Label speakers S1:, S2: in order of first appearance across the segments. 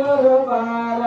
S1: দরবার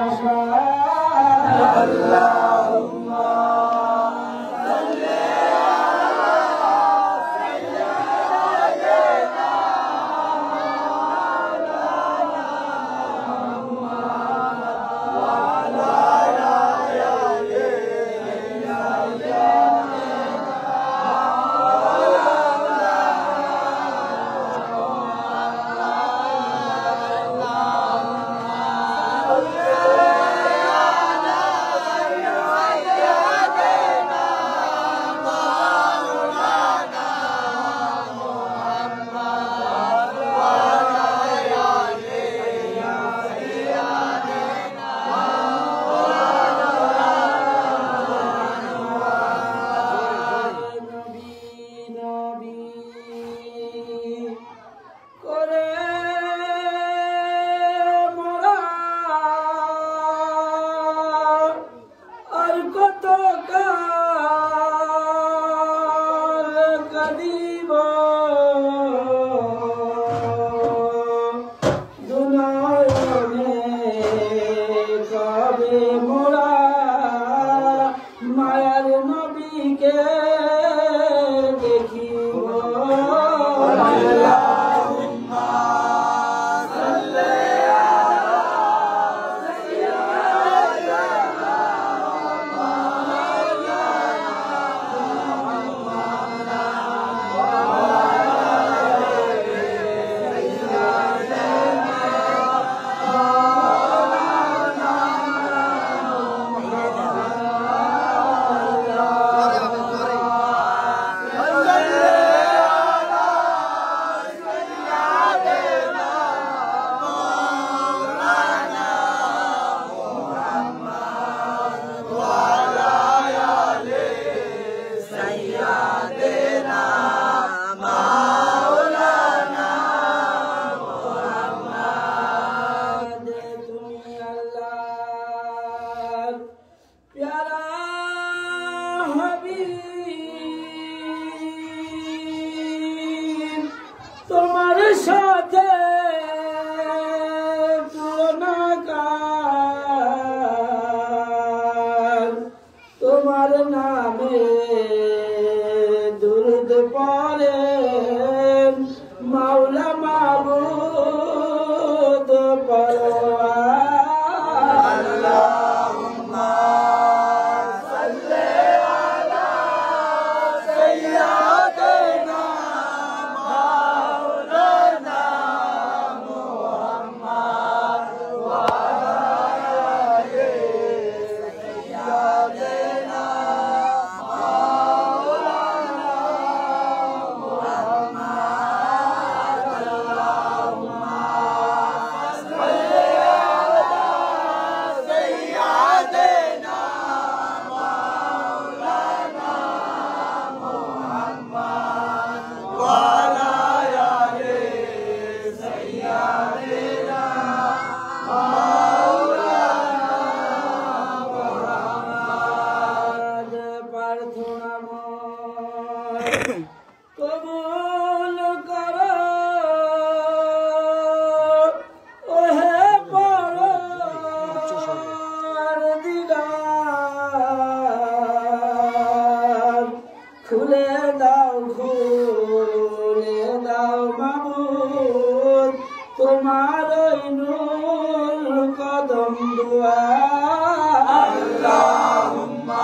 S1: আল্লাহুম্মা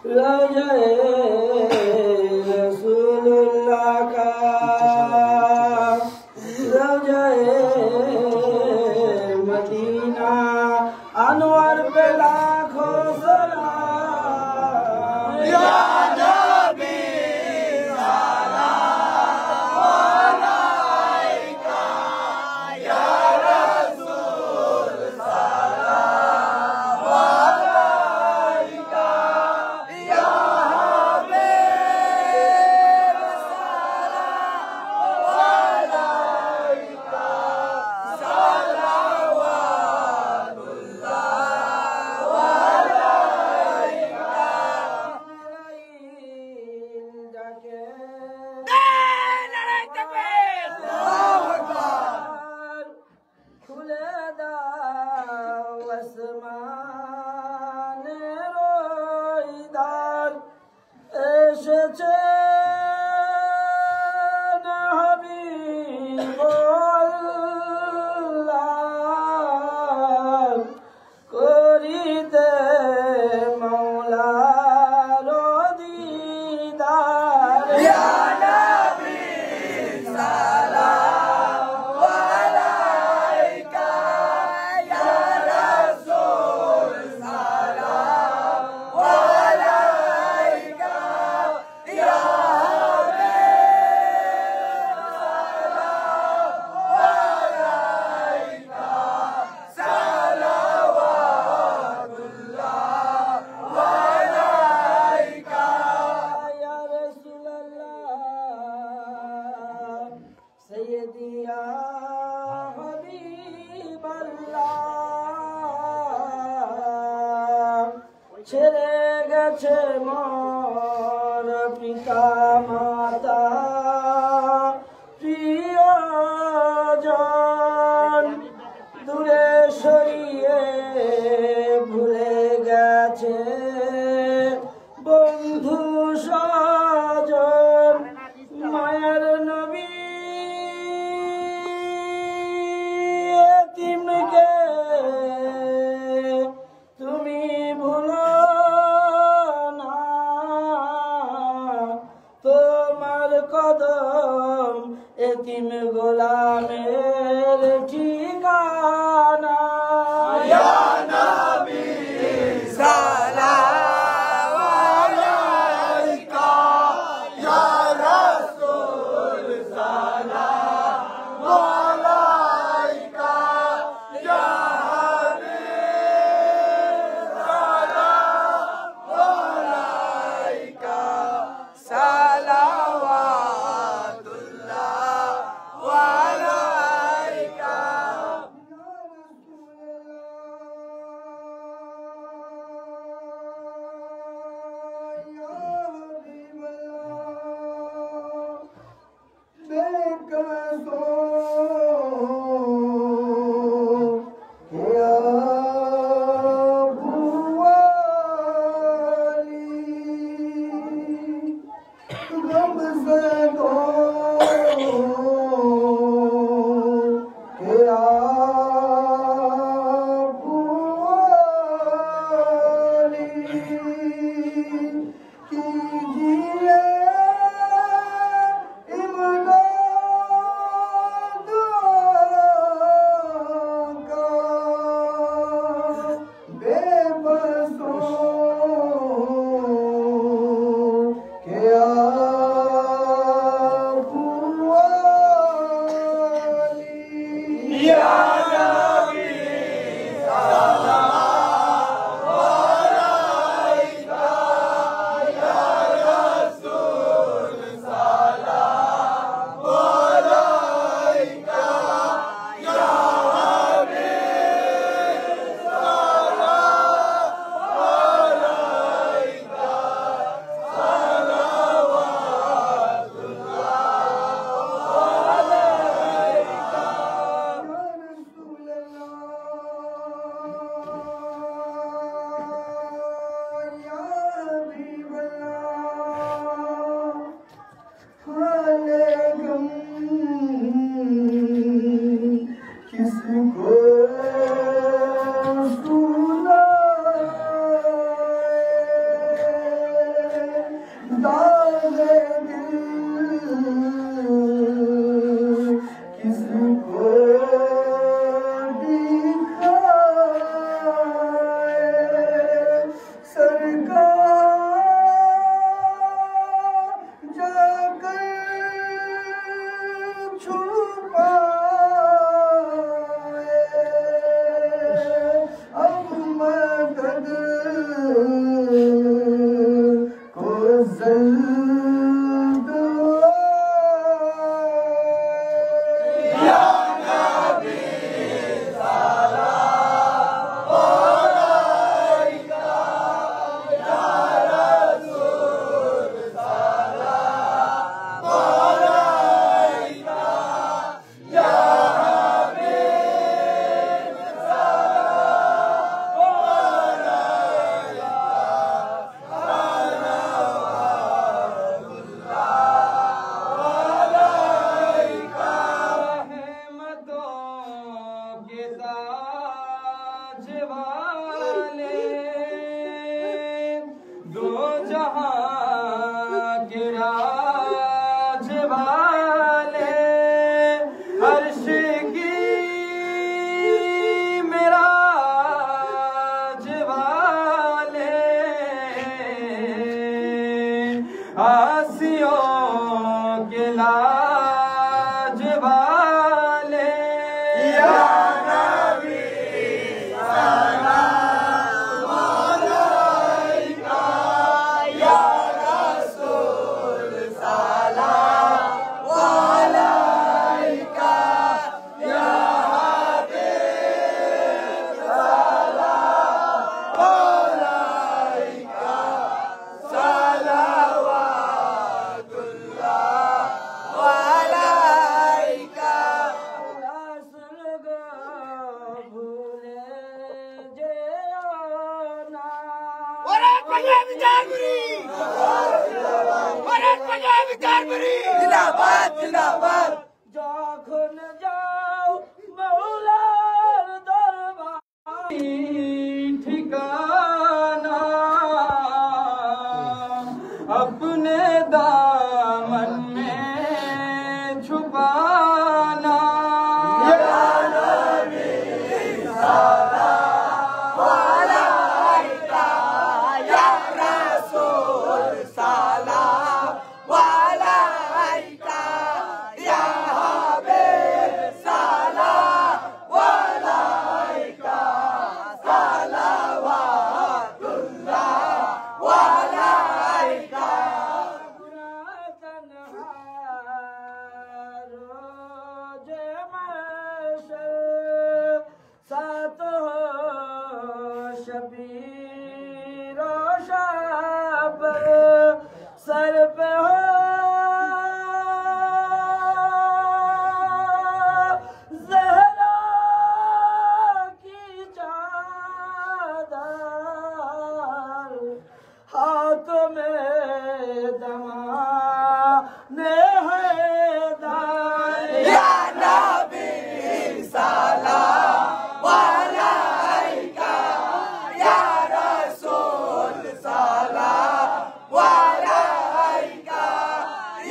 S1: रौज़े रसूलुल्लाह का रौज़े मदीना अनवर पे लाखों सलाम या नबी ছেড়ে গেছে মোর পিতা মাতা প্রিয়জন দূরে সরিয়ে ভুলে গেছে বন্ধু স্বজন মায়ের নবী এতিমকে তুমি ভুলো না তোমার কদম এতিম গোলামের ঠিকানা ইয়া নবী সালাম আলাইকা ইয়া রাসূল সালাম আলাইকা ইয়া হাবিব সালাম আলাইকা সালাওয়াতুল্লাহ दो जहां के राज वाले अर्श की मेराज वाले आसियों के लाज वाले या नबी सलाम अलैका या रसूल सलाम अलैका या हबीब सलाम अलैका सलावतुल्लाह अलैका रसूल गो भूले जेओ ना
S2: ওরে पंजाबी चारपुरी ওরে पंजाबी चारपुरी
S1: जिंदाबाद जिंदाबाद যখন যাও মৌলার দরবারে ঠিকানা अपने दामन में छुपाना या नबी सलाम अलैका या रसूल सलाम अलैका या हबीब सलाम अलैका सलावतुल्लाह अलैका रोज महशर सात शबीर शब सर पे हो ज़हरा की चादर हाथ में दमाने हैदर या नबी सलाम अलैका या रसूल सलाम अलैका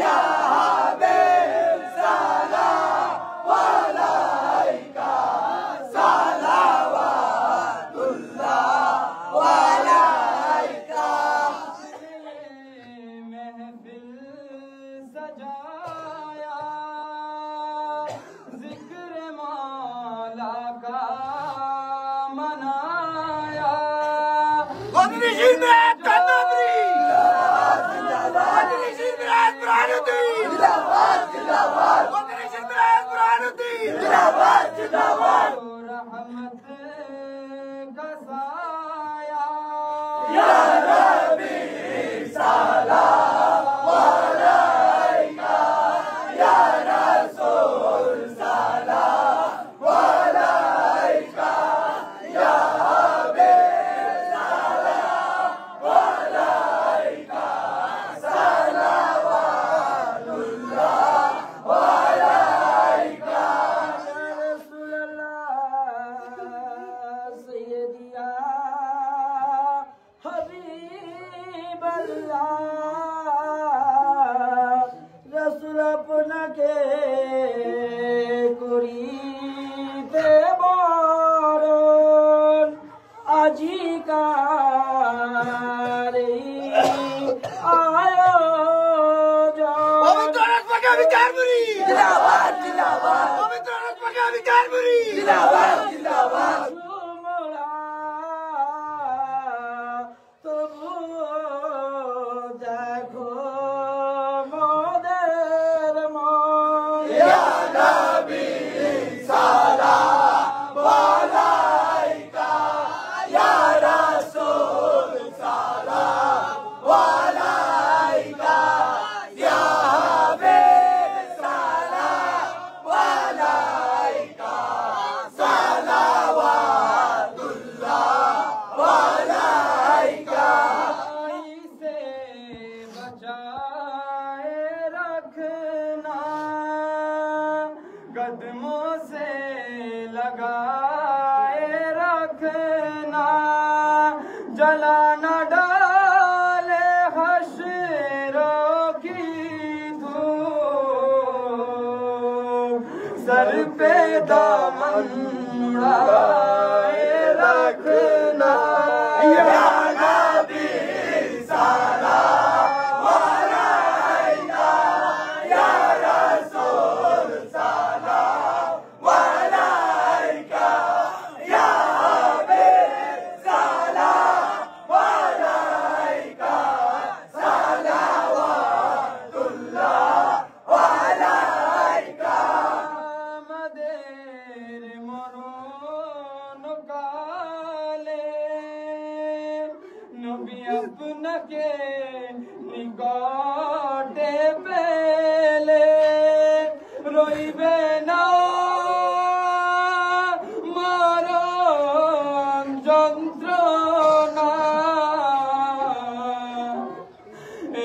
S1: या हबीब सलाम अलैका सलावतुल्लाह अलैका महफिल सजाया जिक्र मौला का मनाया
S2: Odri Jimrat Kadabri Odri Jimrat Branuddin
S1: जिंदाबाद जिंदाबाद
S2: Odri Jimrat Branuddin
S1: जिंदाबाद जिंदाबाद
S2: रहमत का साया
S1: या नबी सलाम अलैका या रसूल सलाम अलैका या हबीब सलाम अलैका सलावतुल्लाह अलैका या रसूल अल्लाह सैयदिया हबीब अल्लाह रसूल अपना के করিতে বরণ আজিকারে আয়োজন
S2: পবিত্র রাজপাকাবি চারপুরি
S1: জিন্দাবাদ জিন্দাবাদ
S2: পবিত্র রাজপাকাবি চারপুরি
S1: জিন্দাবাদ জিন্দাবাদ তবু দেখো মোদের মন ইয়া নবী সালাম আলাইকা ইয়া রাসূল সালাম আলাইকা ইয়া হাবিব সালাম আলাইকা সালাওয়াত
S2: सर पे दामन उड़ाए रखना या नबी सलाम अलैका या रसूल सलाम अलैका या हबीब सलाम अलैका सलावतुल्लाह अलैका मदेर मरण काले नबी अपनके निकटे पेले रोइबे ना মরণ যন্ত্রণা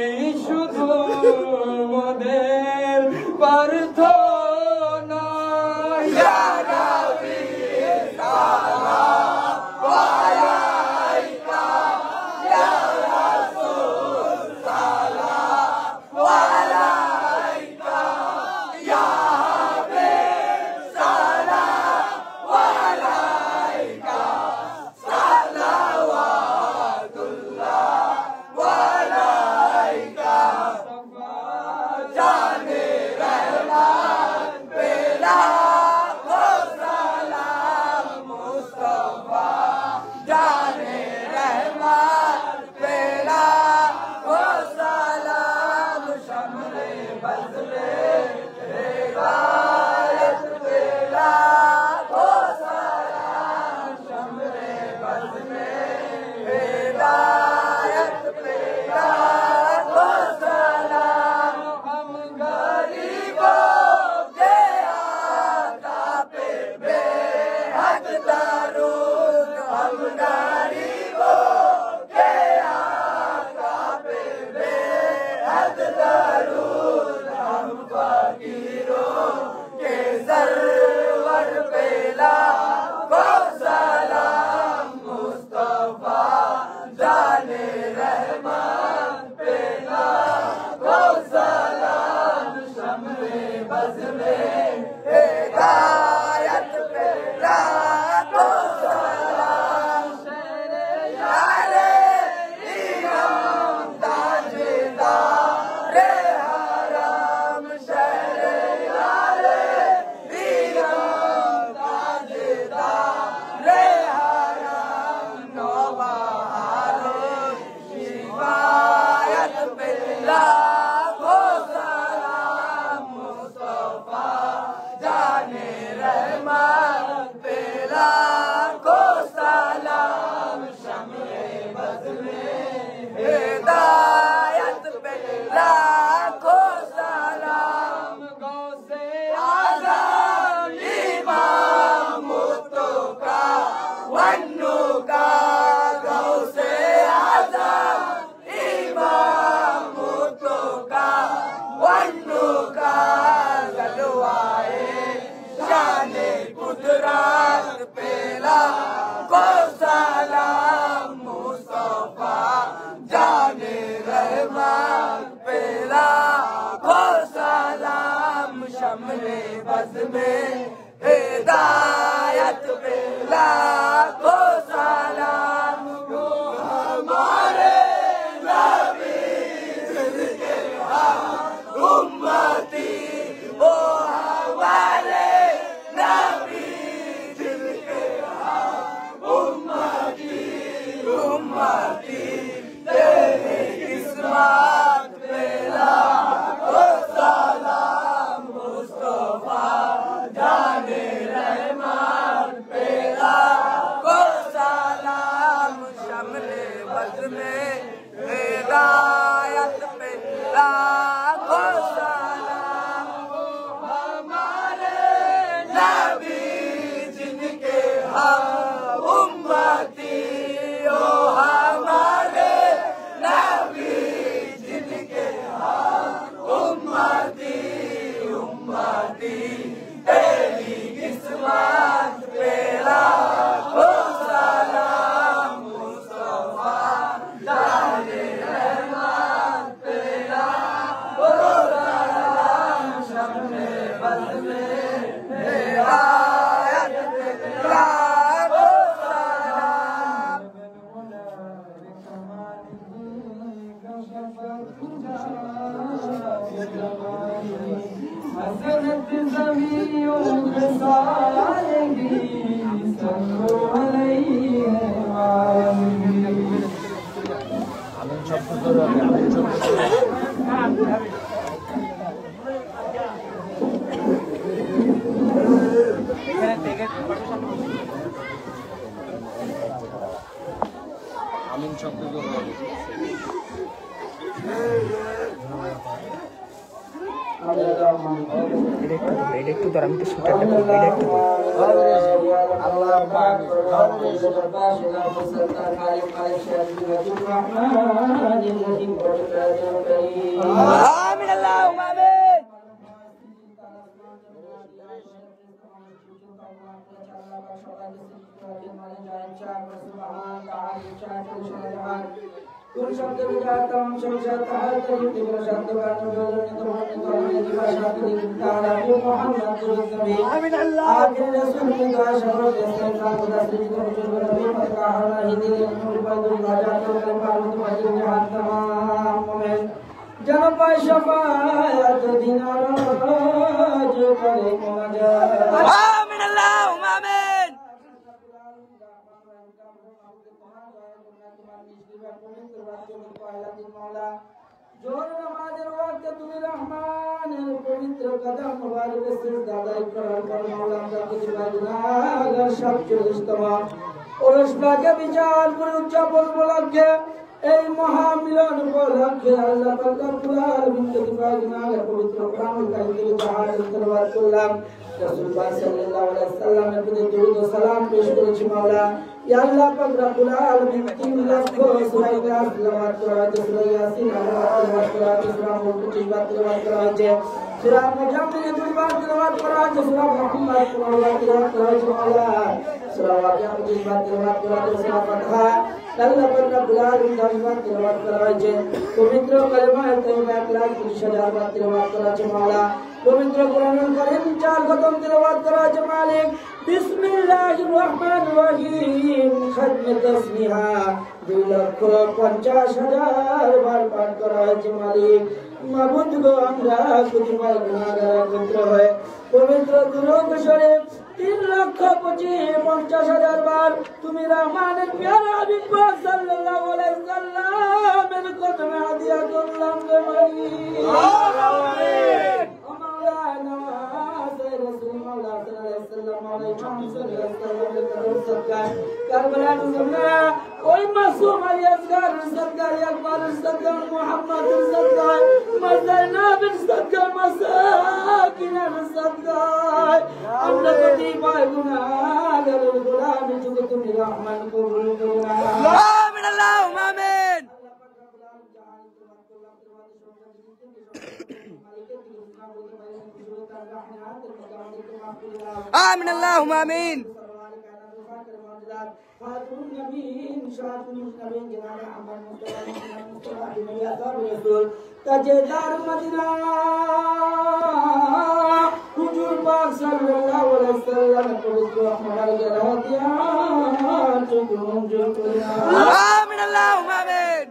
S2: এই শুধু মোদের প্রার্থনা ইয়া নবী সালাম আলাইকা ইয়া রাসূল সালাম আলাইকা ইয়া হাবিব সালাম আলাইকা সালাওয়াতুল্লাহ আলাইকা জানে রহমান পেলা ও সালাম মুস্তাফা জানে রহমান পেলা ও সালাম শমরে বজরে হিদায়ত পেলা ও সালাম শমরে বজরে हिदायत पेला को सलाम हम गरीबों के आका पे बेहद दरूद हम गरीबों के आका पे बेहद दरूद हम फकीरों के सरवर पेला को सलाम मुस्तफा जाने रहमान पेला को सलाम शमरे बज़ में हिदायत पेला को सलाम शेरे यारे इमाम ताजदार हराम शेरे यारे इमाम ताजदार हराम नौबहारे शिफायत पेला को सलाम मुस्तफा जाने रहमान पेला को सलाम शमरे बज़ में हिदायत पेला को सलाम गौसे आज़म इमाम मुस्तफा वन्नू का गौसे आज़म इमाम मुस्तफा वन्नू का गलवाए शाने कुदरत पेला को सलाम मुस्तफा जाने रहमान पेला को सलाम शमरे बज़ में हिदायत पेला को सलाम वो हमारे नबी जिनके हम उम्मती वो हमारे नबी जिनके हम उम्मती उम्मती तेरी किस्मत पेला को सलाम मुस्तफा जाने रहमान पेला को सलाम शमरे बज़ में हिदायत पेला को सलाम वो हमारे नबी जिनके हम उम्मती ओ हमारे नबी
S1: حسنت جميع خصاله صلوا عليه
S2: আমিন শব্দ একটু ধর আমি তো শুটারটা করবো আমিন আল্লাহুম্মা আমিন কোন শব্দ বিজাতম সংসার তাহার করিতে কোন শব্দ কারণ জলনিত মনিত দিবা শান্তি তারা মুহাম্মদ নবী আমিন আল্লাহ আখির রাসূল খুদা শরফ দেশের কাকুদা শ্রীত বুজুর্গ নবী মক্কা হারা হিদিল মুরবাদুল হাজাত মারুত ওয়াজিব জাহান तमाम মুমিন জন পায় শাফায়াত দিনার রাজ করে মুনাজাত আমিন আল্লাহুম্মা আমিন जोर नमाज़ वक्त तुम रहमान पवित्र कदम मुबारक सिजदा दाई कर मौला का कुछ गुनाहगार सब चोस्तमा और उसके विचार पर उच्चापन उपलक्षে এই মহামিলন উপলক্ষে আল্লাহ পাক রব্বুল আলামিন কতিপয় গুনাহগার পবিত্র প্রাণ কাইতে জাহাজ করবার করলাম রাসূলুল্লাহ সাল্লাল্লাহু আলাইহি ওয়াসাল্লামের প্রতি দরুদ ও সালাম পেশ করেছি মাওলা ইয়া আল্লাহ পাক রব্বুল আলামিন 3 লক্ষ সূরা ইখলাস তেলাওয়াত করা হয়েছে সূরা ইয়াসিন তেলাওয়াত করা হয়েছে সূরা মুলক 25 বার তেলাওয়াত করা হয়েছে সূরা মুজাম্মিল 2 বার তেলাওয়াত করা হয়েছে সূরা মুহাম্মদ 15 বার তেলাওয়াত করা হয়েছে মাওলা সূরা ওয়াকিয়া 25 বার তেলাওয়াত করা হয়েছে সূরা ফাতহা আল্লাহ পাক রব্বুল আলামিন 10 বার তেলাওয়াত করা হয়েছে পবিত্র কালেমা তাইয়্যিবা 1,30,000 বার তেলাওয়াত করা হয়েছে মাওলা পবিত্র কোরআনুল কারীম 4 খতম তেলাওয়াত করা হয়েছে মালিক বিসমিল্লাহির রহমানির রহিম খতমে তাসবিহা 2,50,000 বার পাঠ করা হয়েছে মালিক মাবুদ গো আমরা কতিপয় গুনাহগার একত্র হয়ে পবিত্র দুরূদ শরীফ 3,50,000 বার তুমি রহমানের প্যারা হাবিব সাল্লাল্লাহু আলাইহি ওয়াসাল্লামের কদমে হাদিয়া করলাম রে মালিক আমিন মাওলানা রাসূল মাওলা সাল্লাল্লাহু আলাইহি ওয়াসাল্লাম কারবালার জমনা ওই মাসুম আলী আসগার সরকার আকবর সরকার মুহাম্মদ সরকার মাজাইনাবের সরকার মাসাকিনের সরকার আমরা কতিপয় গুনাহগার গোলাম যুগে তুমি রহমান কবুল করুন আমিন আল্লাহুম্মা আমিন آمين اللهم آمين فاتح النبيين شرف النبيين جناب محمد مصطفى بنبي أثار الرسول تجدار مدينة حضور پاک صلی اللہ علیہ وسلم پوتر ہمارے جلاتیان چکم جکنا آمین اللهم آمین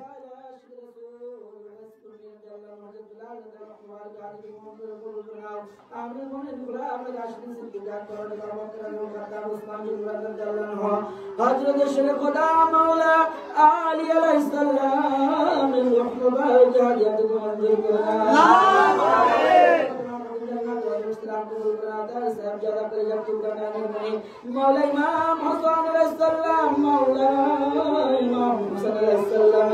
S2: आमिर होने दुला अपने राष्ट्रीय सिद्धांत और कर्म करता उस्मान जी रज़ियल्लाहु अन्हु हजरत शेख खुदा मौला अली अलैहिस्सलाम रहमतुल्लाह जहादियत को मंजूर करना आमीन इस्लाम को बनाता है सब ज्यादा कर जब तुम बनाने नहीं मौला इमाम हसन अलैहिस्सलाम मौला इमाम हुसैन अलैहिस्सलाम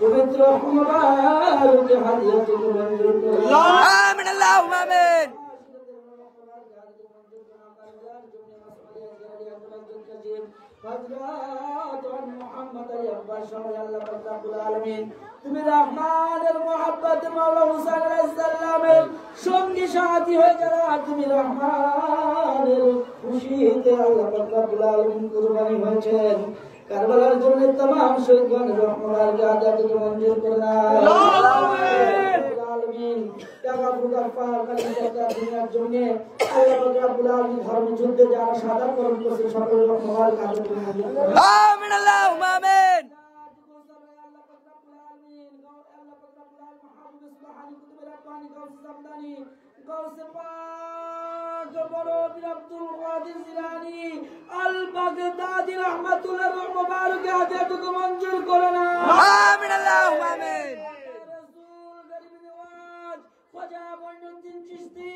S2: पवित्र मुबारक हदियत को मंजूर करना आमीन اللهم آمين حضرات محمد اکبر شمع اللہ رب العالمین তুমি রহমানের মোহাব্বত মাওলা হুসাইন আলাইহিস সালামের সঙ্গী সাথী হয়ে যারা তুমি রহমানের খুশিতে আল্লাহ রব্বুল আলামিন কুরবানি হয়েছেন কারবালার জন্য तमाम শহীদগণ রহমানের জাহাদাতকে মঞ্জুর করুন আমিন আমিন টাকা পয়সা পাওয়ার কারণে দুনিয়ার জন্য আল্লাহ রব্বুল আলামিন ধর্ম যুদ্ধে যারা সাধারণ করছে সকল রহমানের কাজে মঞ্জুর করুন আমিন আল্লাহুম্মা আমিন গাউস সামদানি গাউস পাক বড় পীর আব্দুল কাদের জিলানী আল বাগদাদি রাহমাতুল্লাহ মুবারক হায়াতুক মঞ্জুর করে না
S3: আমিন আল্লাহুম্মা আমিন
S2: রাসূল গরিব নওয়াজ খাজা মঈনুদ্দিন চিশতি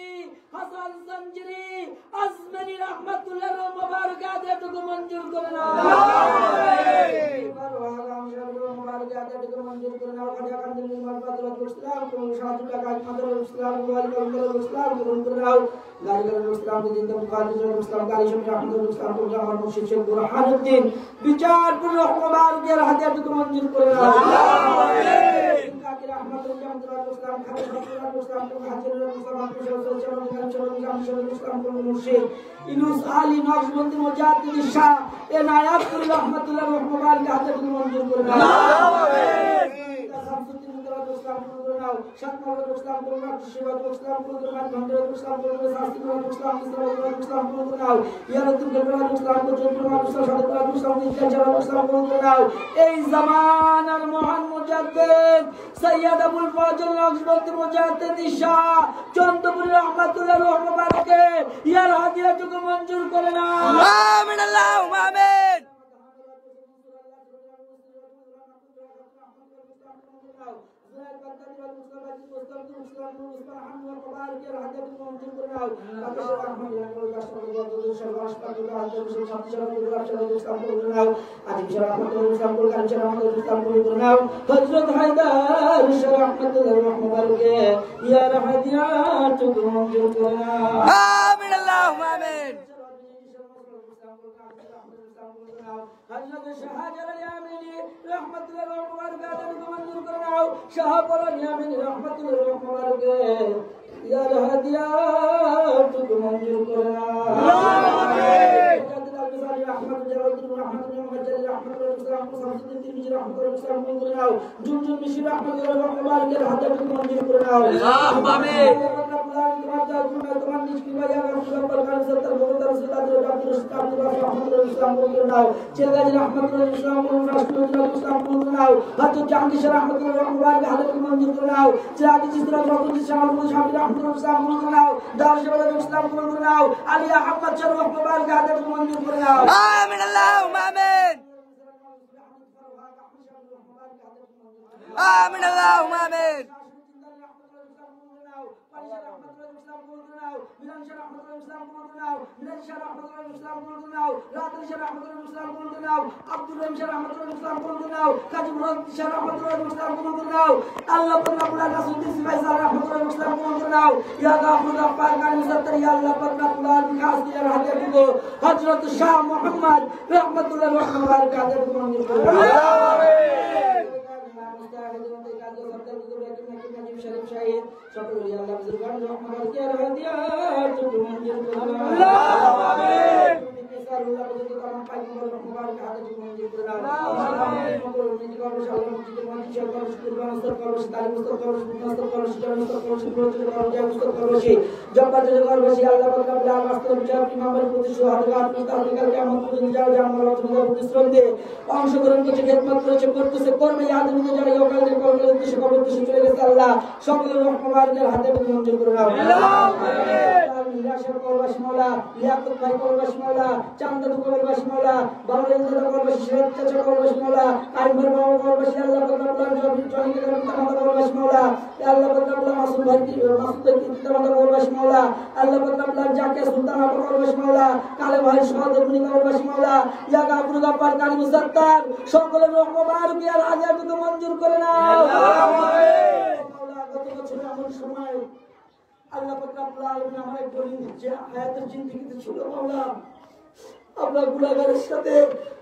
S2: হাসান জঞ্জিরি আজমানি রাহমাতুল্লাহ মুবারক হায়াতুক মঞ্জুর করে না আমিন পরওয়াগাম শাহরুল মুবারক হায়াতুক মঞ্জুর করে না খাজা কান্দিল মারফাতুল ইসলাম কোন শাহাদুল কাজ মাদারুল ইসলাম ওয়াল কামরুল ইসলাম কোন করে নাও গায়রুল ইসলাম জিন্দা মুকাদ্দিসুল ইসলাম কারি শরীফ আহমদুল ইসলাম কোন আমার মুর্শিদ শেখ বুরহানুদ্দিন বিচারপুর মুবারকের হায়াতুক মঞ্জুর করে না আমিন কাকি রহমাতুল জামদুল ইসলাম খালিদ আব্দুল ইসলাম কোন হাজিরুল ইসলাম আব্দুল শামসুল ইসলাম কোন মুর্শিদ ইনুস আলী নকশবন্দি মুজাদ্দিদ শাহ এ নায়াতুল রহমাতুল্লাহ মুবারক হায়াতুক মঞ্জুর করে না আমিন শামসুদ্দিন ইসলাম কোন নাও শাহনাওয়াজ ইসলাম কোন শিবাত ইসলাম কোন ভান্ডার ইসলাম কোন শাস্ত্রী ইসলাম ইসলাম কোন নাও ইয়ারতুল গবরাত ইসলাম কোন জন্তুল ইসলাম সাদত ইসলাম ইসলাম ইসলাম কোন নাও এই জামানার মহান মুজাদ্দিদ সৈয়দ আবুল ফাজল নকশবন্দি মুজাদ্দিদ শাহ চন্দ্রপুর রহমাতুল্লাহ মুবারকে ইয়ার হাদিয়াতুক মঞ্জুর করে না
S3: আমিন আল্লাহুম্মা আমিন
S2: হযরত হায়দার শাহ রাহমাতুল্লাহ মুবারকে ইয়া হাদিয়াতুক মঞ্জুর করে না
S3: আমিন আল্লাহুম্মা আমিন
S2: হযরত শাহজালাল ইয়ামিনী রাহমাতুল্লাহ মুবারক হায়াতুক মঞ্জুর করে নাও শাহপরান ইয়ামিনী রাহমাতুল্লাহ মুবারক ইয়া হাদিয়াতুক মঞ্জুর করে নাও আমিন জুনজুন মিশর রাহমাতুল্লাহ মুবারকের হায়াতুক মঞ্জুর করে নাও আমিন তোমার নিষ্কিবা ইয়া রাসূলুল্লাহ সত্তর বহুতর সুলাতুল আব্দুল রাহমাতুল্লাহ ইসলাম কোন নাও চেগাজি রাহমাতুল্লাহ ইসলাম কোন রাসূলুল্লাহ ইসলাম কোন নাও হযরত জাহাঙ্গীর রাহমাতুল্লাহ মুবারক হায়াতুক মঞ্জুর করে নাও চেগাজি ইসলাম রাহমাতুল্লাহ শাহ রাহমাতুল্লাহ ইসলাম কোন নাও দারুল ইসলাম কোন নাও আলী আহমদ শাহ মুবারক হায়াতুক মঞ্জুর করে নাও
S3: আমিন আল্লাহুম্মা আমিন আমিন আল্লাহুম্মা আমিন
S2: হযরত শাহ মুহাম্মদ রাহমাতুল্লাহ মুবারক হায়াতুক মঞ্জুর করে নাও শরীফ শাহিদ সকল আল্লাহ বুজুর্গান রহমাতুল্লাহ কে হাদিয়াতুক মঞ্জুর করে নাও আল্লাহু আমিন আল্লাহ বুজুর্গ তামাম পায়গম্বর মুবারক হায়াতুক মঞ্জুর করে নাও আমিন সকল নিজ করো সালাম মুজিদ মাটি সকল কুরবান সর করো তালিম মুস্তফা করো মুস্তফা করো শিকার মুস্তফা করো শিবরত করো জয় মুস্তফা করো শি জব্বার জয় করো শি আল্লাহ পাক আল্লাহ রাস্তার বিচার ইমামের প্রতি সুহাদগাত মুস্তাহিকাল কিয়ামত পর্যন্ত যাও জামাল তোমার প্রতি শ্রদ্ধে অংশগ্রহণ করছে খেদমত করেছে করতেছে করবে ইয়াদ নিতে যারা ইহকালের কর্মের উদ্দেশ্যে কবর উদ্দেশ্যে চলে গেছে আল্লাহ সকলের রহমতের হাতে মঞ্জুর করে নাও আমিন নিরাশার করবাসী মাওলা লিয়াকত ভাই করবাসী মাওলা চান্দা করবাসী মাওলা বাউলেন্দা করবাসী শেখ চাচা করবাসী মাওলা আইমর বাবা করবাসী আল্লাহ পাক আল্লাহ জমি জমি তামাদা করবাসী মাওলা আল্লাহ পাক আল্লাহ মাসুম ভাই তামাদা করবাসী মাওলা আল্লাহ পাক আল্লাহ জাকে সুলতান আবু করবাসী মাওলা কালে ভাই সাহাদত মুনি করবাসী মাওলা ইয়া গাফুর গাফার কালী মুসাত্তার সকলের রহমত আর হাদিয়াতুক মঞ্জুর করে নাও আমিন মাওলা গত বছর এমন সময় আল্লাহ পাক রব্বুল আলামিন আমাদের বলি যে হায়াতের জিন্দেগিতে ছিল মাওলা আমরা গুনাহগারের সাথে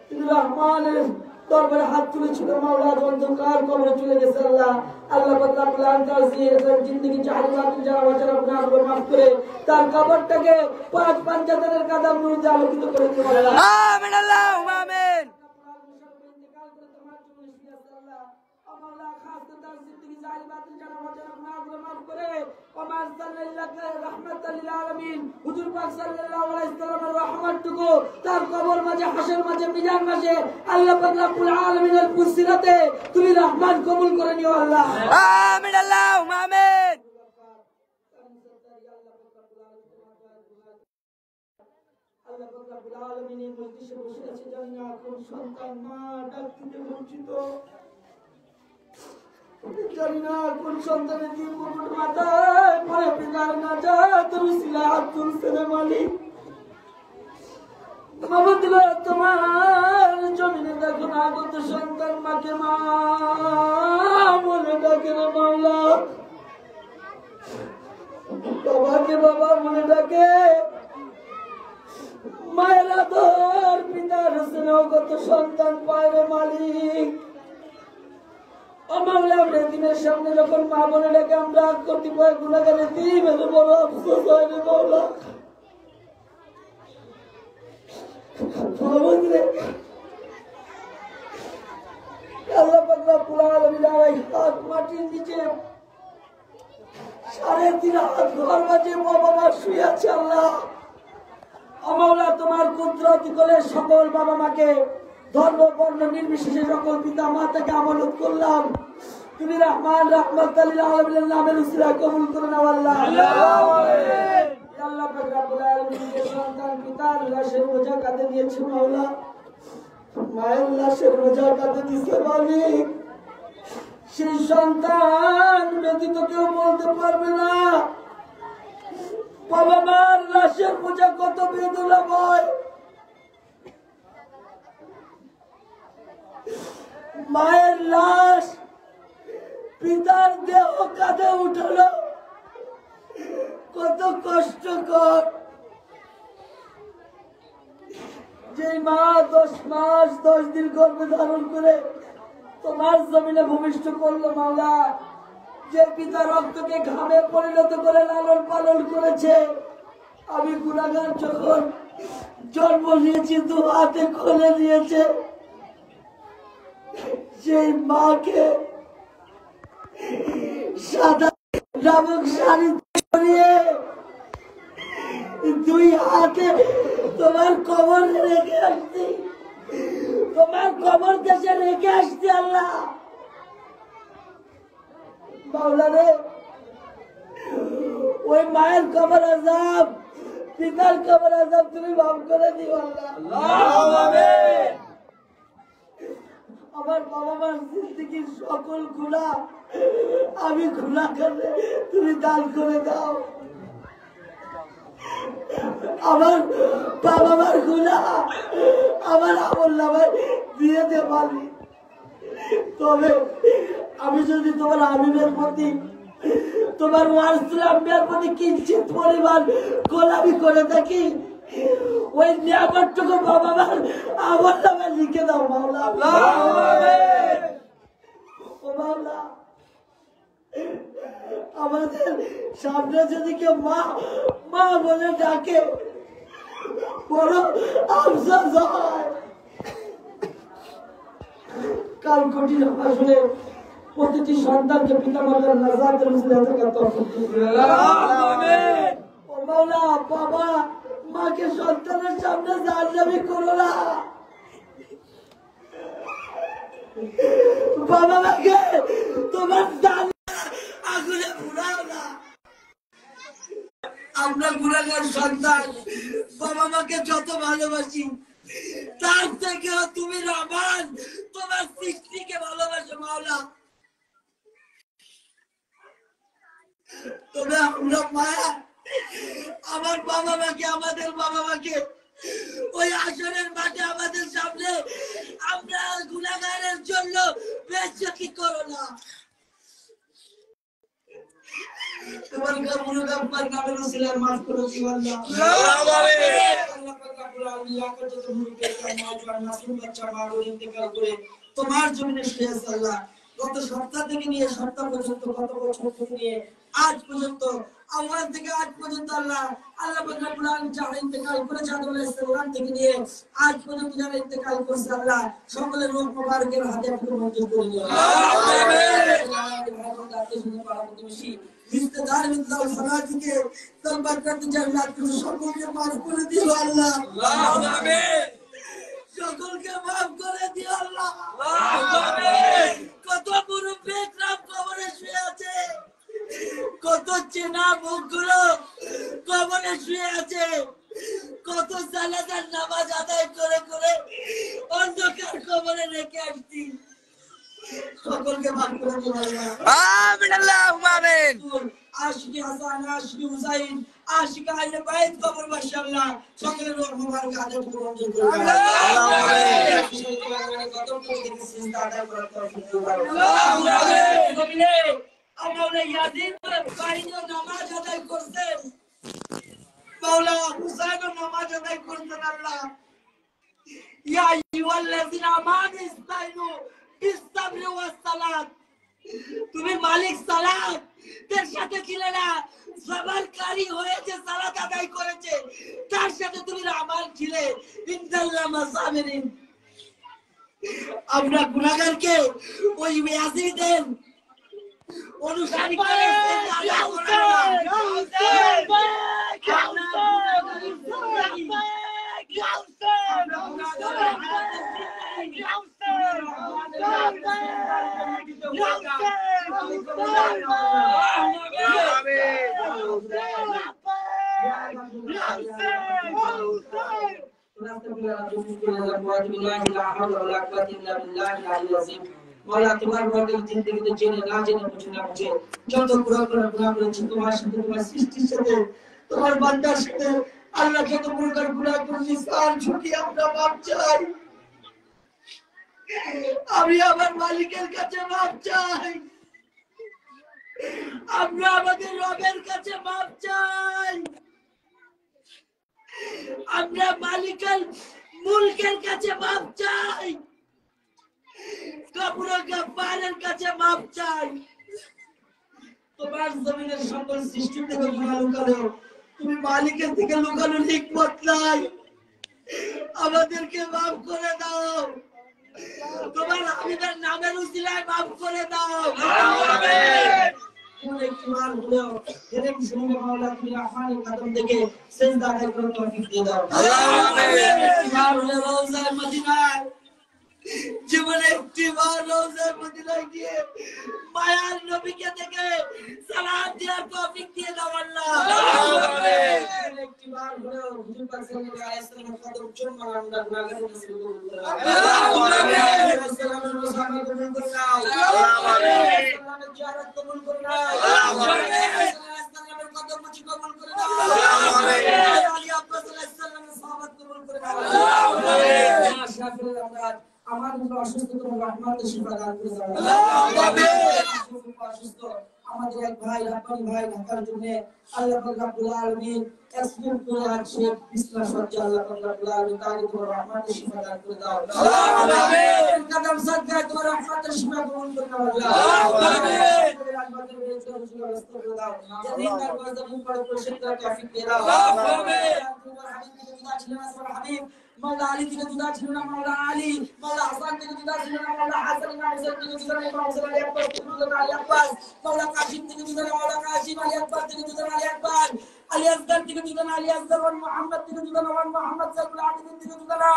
S2: তুমি রহমানের দরবারে হাত তুলেছিল মাওলা অন্ধকার কবরে চলে গেছে আল্লাহ আল্লাহ পাক রব্বুল আলামিন তার জিন্দেগি জাহান্নাত যারা বাঁচারা গুনাহগুলো মাফ করে তার কবরটাকে পাঁচ পাঞ্জাতের কাদার নূর দিয়ে আলোকিত করে দিও আল্লাহ
S3: আমিন আল্লাহুম্মা আমিন
S2: মাওলা খাস তার জিন্দেগি জাহিল বাতিল যারা বাঁচারা গুনাহগুলো মাফ করে ওমা সাল্লাল্লাহু রাহমাতাল লিল আলামিন হুজুর পাক সাল্লাল্লাহু আলাইহি ওয়াসাল্লামের রহমতটুকু তার কবর মাঝে হাসর মাঝে মিজান মাঝে আল্লাহ পাক রব্বুল আলামিনের ফুরসিরাতে তুমি রহমান কবুল করে নিও আল্লাহ
S3: আমিন আল্লাহুম্মা আমিন
S2: আল্লাহ পাক রব্বুল আলামিন এই মজলিসে বসে আছে জানি না কোন সন্তান মা ডাক দিতে বঞ্চিত, জানি না কোন সন্তানের দিন মুকুট মাথায় পরে পিতার নাজাত রুসিলা আব্দুল সালাম মালিক মাবুদুল্লাহ তোমার জমিনে দেখো না কত সন্তান মাকে মা বলে ডাকে রে মাওলা, বাবাকে বাবা বলে ডাকে, মায়ের আদর পিতার স্নেহ কত সন্তান পায় রে মালিক। ও মাওলা আমরা দিনের সামনে যখন মা বলে ডাকে আমরা কতিপয় গুণাগারে দিই এত বড় আফসোস হয় রে মাওলা। আল্লাহ পাক রব্বুল আলামিন এই হাত মাটির নিচে 3.5 হাত ঘর মাঝে বাবা শুয়ে আছে আল্লাহ। মাওলা তোমার কুদরত করে সকল বাবা মাকে ধর্ম বর্ণ নির্বিশেষে সকল পিতা মাতাকে আমানত করলাম, তুমি রহমান রাহমাতুল লিল আলামিনের নামে উসিলা কবুল করে নাও আল্লাহ। আমিন। আল্লাহ পাক রব্বুল আলামিন যে সন্তান পিতার লাশের বোঝা কাঁধে নিয়েছে মাওলা, মায়ের লাশের বোঝা কাঁধে দিয়েছে মালিক, সেই সন্তান ব্যতীত কেউ বলতে পারবে না বাবা মার লাশের বোঝা কত বেদনাময়। মায়ের লাশ পিতার দেহ কাঁধে উঠালো কত কষ্টকর। যে মা 10 মাস 10 দিন গর্ভে ধারণ করে তোমার জমিনে ভূমিষ্ঠ করলো মাওলা, যে পিতা রক্তকে ঘামে পরিণত করে লালন পালন করেছে, আমি গুনাহগার যখন জন্ম নিয়েছি 2 হাতে কোলে নিয়েছে, সেই মাকে সাদা নামক শাড়ি পরিয়ে 2 হাতে তোমার কবর রেখে আসছি, তোমার কবর দেশে রেখে আসছি আল্লাহ। মাওলা রে ওই মায়ের কবর আযাব পিতার কবর আযাব তুমি মাফ করে দিও আল্লাহ। আমিন। আমার বাবা মার জিন্দেগীর সকল গুনাহ আমি গুনাহ করে তুমি দান করে দাও। আমার বাবা মার গুনাহ আমার আমলনামায় দিয়ে দে মালিক। তবে আমি যদি তোমার হাবিবের প্রতি তোমার ওয়ারিসুল আম্বিয়ার প্রতি কিঞ্চিত পরিমাণ গোলামি করে থাকি, ওই নিয়ামতটুকু বাবা মার আমলনামায় লিখে দাও মাওলা। আমিন। ও মাওলা আমাদের সামনে যদি কেউ মা মা বলে ডাকে বড় আফসোস হয়। কাল কঠিন আসলে প্রতিটি সন্তানকে পিতা মাতার নাজাতের উসিলা থেকে তৌফিক দিন। আমিন। ও মাওলা বাবা মাকে সন্তানের সামনে জাহান্নামী করো না, বাবা মাকে তোমার আগুনে পুরাও না। আমরা গুনাহগার সন্তান বাবা মাকে যত ভালোবাসি তার থেকেও তুমি রহমান তোমার সৃষ্টিকে ভালোবাসো মাওলা। তবে আমরা মায়া আমার বাবা মাকে আমাদের বাবা মাকে ওই আসরের মাঠে আমাদের সামনে আমরা গুনাহগারের জন্য বেইজ্জতি করো না। তোমার গাফফার নামের উসিলায় মাফ করে দিও আল্লাহ। আমিন। আল্লাহ পাক রব্বুল আলামিন লাখো যত মুরিদের মাওজুদ মাসুম বাচ্চা মারুর ইন্তেকাল করে তোমার জমিনে শুয়ে আছে আল্লাহ। গত সপ্তাহ থেকে নিয়ে সপ্তাহ পর্যন্ত গত বছর থেকে নিয়ে আজ পর্যন্ত আওয়াজ থেকে আজ পর্যন্ত আল্লাহ আল্লাহ পাক রব্বুল আলামিন যারা ইন্তেকাল করেছে আদম আলাইহিস সালাম থেকে নিয়ে আজ পর্যন্ত যারা ইন্তেকাল করেছে আল্লাহ সকলের রূহ মুবারকের হাতে আপনি মঞ্জুর করে দিও। আমিন। रिश्तेदार मित्रों समाज के तलबा करते जन्नत को সকল के माफ করে দিও আল্লাহ। আমিন। সকল के माफ করে দিও আল্লাহ। আমিন। কত মুরব্বি کرام কবরে শুয়ে আছে, কত চেনা মুখগুলো কবরে শুয়ে আছে, কত জানাজার নামাজ আদায় করে করে অন্ধকার কবরে রেখে আসছি। সকলকে মাফ করে দিন আল্লাহ।
S3: আমিন আল্লাহুম্মা আমিন।
S2: আশিকি হাসান, আশিকি হুসাইন, আশিকি আহলে বাইত কবর মাশাআল্লাহ সকলের রূহ মুবারক আদর করে মঞ্জুর করে দাও। আল্লাহু আমিন। কদম করে দিন সিজদা আদায় করার তৌফিক দাও। আল্লাহু আমিন। কবিরে আমরা ইয়াজিদ বাড়িতে নামাজ আদায় করতেন, মাওলা হুসাইন নামাজ আদায় করতেন। আল্লাহ ইয়া আইয়ুহাল্লাযিনা আমানু ইসতাইনু বিস-সাবরি ওয়াস-সালাত, তুমি মালিক সালাত তার সাথে ছিলে না, সবরকারী হয়েছে সালাত আদায় করেছে তার সাথে তুমি আমাল ছিলে। ইন্নাল্লাহ মাসাবিরিন। আমরা গুনাহগারকে ওই ইয়াজিদের অনুসারী করে মৌলা তোমার বদল জিন্দেগিতে জেনে না জেনে বুঝে না বুঝে যত গুনাহ করেছি তোমার সাথে, তোমার সৃষ্টির সাথে, তোমার বান্দার সাথে আল্লাহ যত প্রকার গুনাহ করেছি তার ঝুঁকি আমরা মাপ চাই। আমি আমার মালিকের কাছে মাপ চাই, আমরা আমাদের রবের কাছে মাপ চাই, আমরা মালিকের মুলকের কাছে মাপ চাই, গফফারের কাছে মাপ চাই। তোমার জমিনের সকল সৃষ্টি থেকে গুনাহ লুকানো, তুমি মালিকের থেকে লুকানো হিকমত নাই, আমাদেরকে মাফ করে দাও। তোমার হাবিবের নামের উসিলায় মাফ করে দাও। আমিন। একবার হলো এরকম শুনে মাওলা তুমি রহমানের কদম থেকে সিজদা আদায় করে তৌফিক দিয়ে দাও। আমিন। একবার হলো রওজায়ে মদিনায় জীবনে একটিবার রওজায়ে মদিনায় গিয়ে মায়ার নবীকে দেখে সালাম দেওয়ার তৌফিক দিয়ে দাও আল্লাহ। আমিন। একটিবার হলো হুজুর পাক সাল্লাল্লাহু আলাইহি ওয়াসাল্লামের কদম চুম্বন আমরা গুনাহগারের নসিব কবুল করে নাও। আমিন। সাল্লামের মুসাফা কবুল করে নাও। আমিন। সাল্লামের জিয়ারত কবুল করে নাও। আমিন। সাল্লামের কদম মুচি কবুল করে নাও। আমিন। আলী আব্বাস আলাইহিস সালামের সাহাবাত কবুল করে নাও। আমিন। ইয়া শাফিউল আমরাদ আমাদের অসুস্থ তোমার রহমতে শিফা দান করে দাও। আমিন। অসুস্থ আমাদের এক ভাই রাব্বানি ভাই ঢাকার জন্য আল্লাহ পাক রব্বুল আলামিন তাসবিহ করে আছে বিসমিল্লাহ সজ্জা আল্লাহ পাক রব্বুল আলামিন তাকে তোমার রহমতে শিফা দান করে দাও। আমিন। কদম সাদকা তোমার রহমতে শিফা কবুল করে নাও আল্লাহ। আমিন। রহমতের বেজর রাস্তা করে দাও, জান্নাত দরজা মুখ করে প্রবেশ করার তৌফিক দিয়ে দাও। আমিন। তোমার হাবিব থেকে জুদা ছিল না তোমার হাবিব, মাওলা আলী থেকে জুদা ছিল না মাওলা আলী, মাওলা হাসান থেকে জুদা ছিল না মাওলা হাসান, ইমাম হুসাইন থেকে জুদা না ইমাম হুসাইন, আলী আকবর থেকে জুদা না আলী আকবর, মাওলা কাসিম থেকে জুদা না মাওলা কাসিম, আলী আকবর থেকে জুদা না আলী আকবর, আলী আসগর থেকে জুদা না আলী আসগর, ওয়ান মুহাম্মদ থেকে জুদা না ওয়ান মুহাম্মদ, সাইয়্যিদুল আবিদিন থেকে জুদা না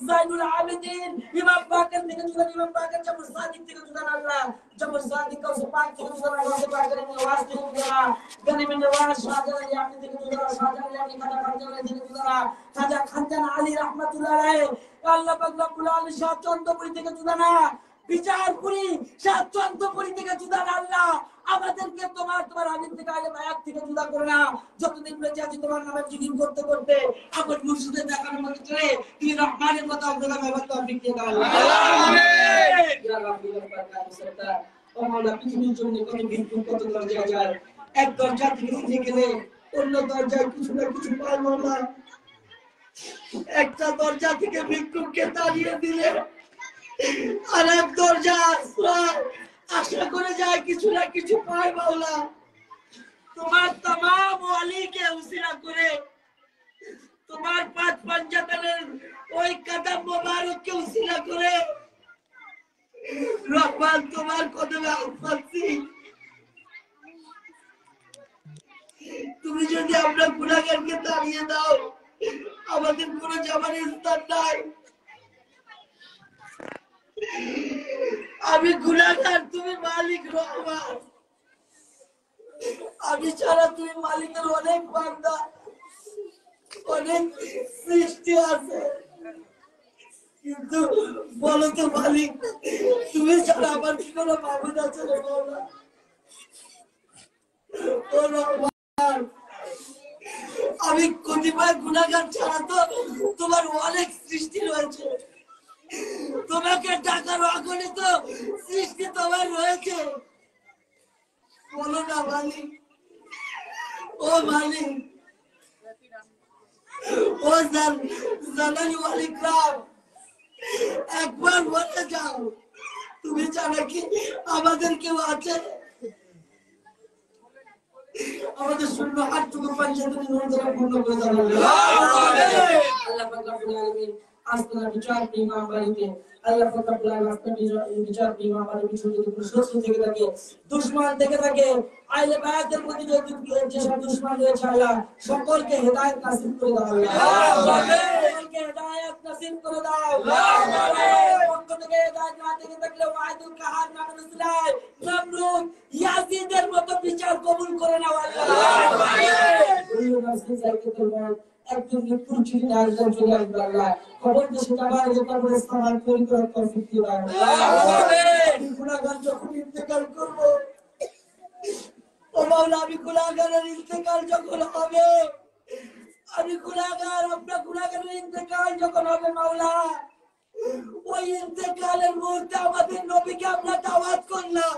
S2: জাইনুল আবিদিন, ইমাম বাকের থেকে জুদা না ইমাম বাকের, জাফর সাদিক থেকে জুদা না আল্লাহ, জাফর সাদিক কাউসে পাক থেকে জুদা না কাউসে পাকের নওয়াজ থেকে জুদা না, গনিমের নওয়াজ শাহজালাল ইয়ামি থেকে জুদা না শাহজালাল ইয়ামি খাজা খানজালাল থেকে জুদা না খাজা খানজান আলী রাহমাতুল্লাহ আলাইহি, আল্লাহ পাক রব্বুল আলামিন শাহ চন্দ্রপুরি থেকে জুদা না, বিচারপুরি শাহ চন্দ্রপুরি থেকে জুদা না আল্লাহ আমাদেরকে তোমার হাবিব থেকে আলে বায়াত থেকে জুদা করে না। যতদিন বেঁচে আছি তোমার নামে জিকির করতে করতে আপন মুর্শিদের দেখানোর মতো চলে তুমি রহমানের কথা আমরা বাবা তৌফিক দিয়ে দাও আল্লাহ। আমিন। ইয়া রাব্বি বারকাত সত্তা ও মাওলা পৃথিবীর জন্য কত ভিক্ষু কত দরজা যায়, এক দরজা থেকে উঠে গেলে অন্য দরজায় কিছু না কিছু পায় মাওলা, একটা দরজা থেকে ভিক্ষুককে তাড়িয়ে দিলে আর এক দরজা আশা করে যায় কিছু না কিছু পায় মাওলা। তোমার तमाम ওয়ালিকে উসিলা করে তোমার পাঁচ পাঞ্জাতনের ওই কদম মোবারককে উসিলা করে রহমান তোমার কদমে আফাসি, তুমি যদি আমরা গুনাহগারকে তাড়িয়ে দাও আমাদের কোনো যাবার স্থান নাই। আমি গুনাহগার, তুমি মালিক রহমান, আমি ছাড়া তুই মালিকের অনেক বান্দা, অনেক সৃষ্টি আছে, কিন্তু বলো তো মালিক, তুমি ছাড়া আমার কি কোনো মাবুদ আছে রে বাবা? ও রহমান, আমি কতিপয় গুনাহগার ছাড়া তো তোমার অনেক সৃষ্টি রয়েছে, তোমাকে ডাকার অগণিত সৃষ্টি তোমার রয়েছে, বলো না মালিক, ও মালিক, ও জালালি ওয়াল ইকরাম, একবার বলে যাও তুমি জানো কি আমাদের কেউ আছে? আমাদের শূন্য হাতটুকু পাঞ্জাবি নজরে পূর্ণ করে দাও আল্লাহ পাক রব্বুল আলামিন। আজকের বিচার ইমাম বাড়িতে আল্লাহ পাক রব্বুল আলামিন আজকের বিচার ইমাম বাড়িতে যদি কোনো শত্রু থেকে থাকে, দুশমন থেকে থাকে, আহলে বায়াতের প্রতি যে সব দুশমন রয়েছে আল্লাহ সকলকে হেদায়েত নসিব করে দাও আল্লাহ, সকলকে হেদায়েত নসিব করে দাও আল্লাহ। পক্ষ থেকে হেদায়েত না থেকে থাকলে ওয়াহিদুল কাহার নামে রসুলাই নমরুদ ইয়াজিদের মতো বিচার কবুল করে নাও আল্লাহ আমিন। একজন মৃত্যুর চিঠি না একজন চলে আসবে আল্লাহ, খবর দেশে যাবার ব্যাপারে ইসলাম তৈরি করার তৌফিক দিও আল্লাহ আমিন। গুনাহগার যখন ইন্তেকাল করব, ও মাওলা, আমি গুনাহগারের ইন্তেকাল যখন হবে, আমি গুনাহগার, আপনার গুনাহগারের ইন্তেকাল যখন হবে মাওলা, ওই ইন্তেকালের মুহূর্তে আমাদের নবীকে আমরা দাওয়াত করলাম,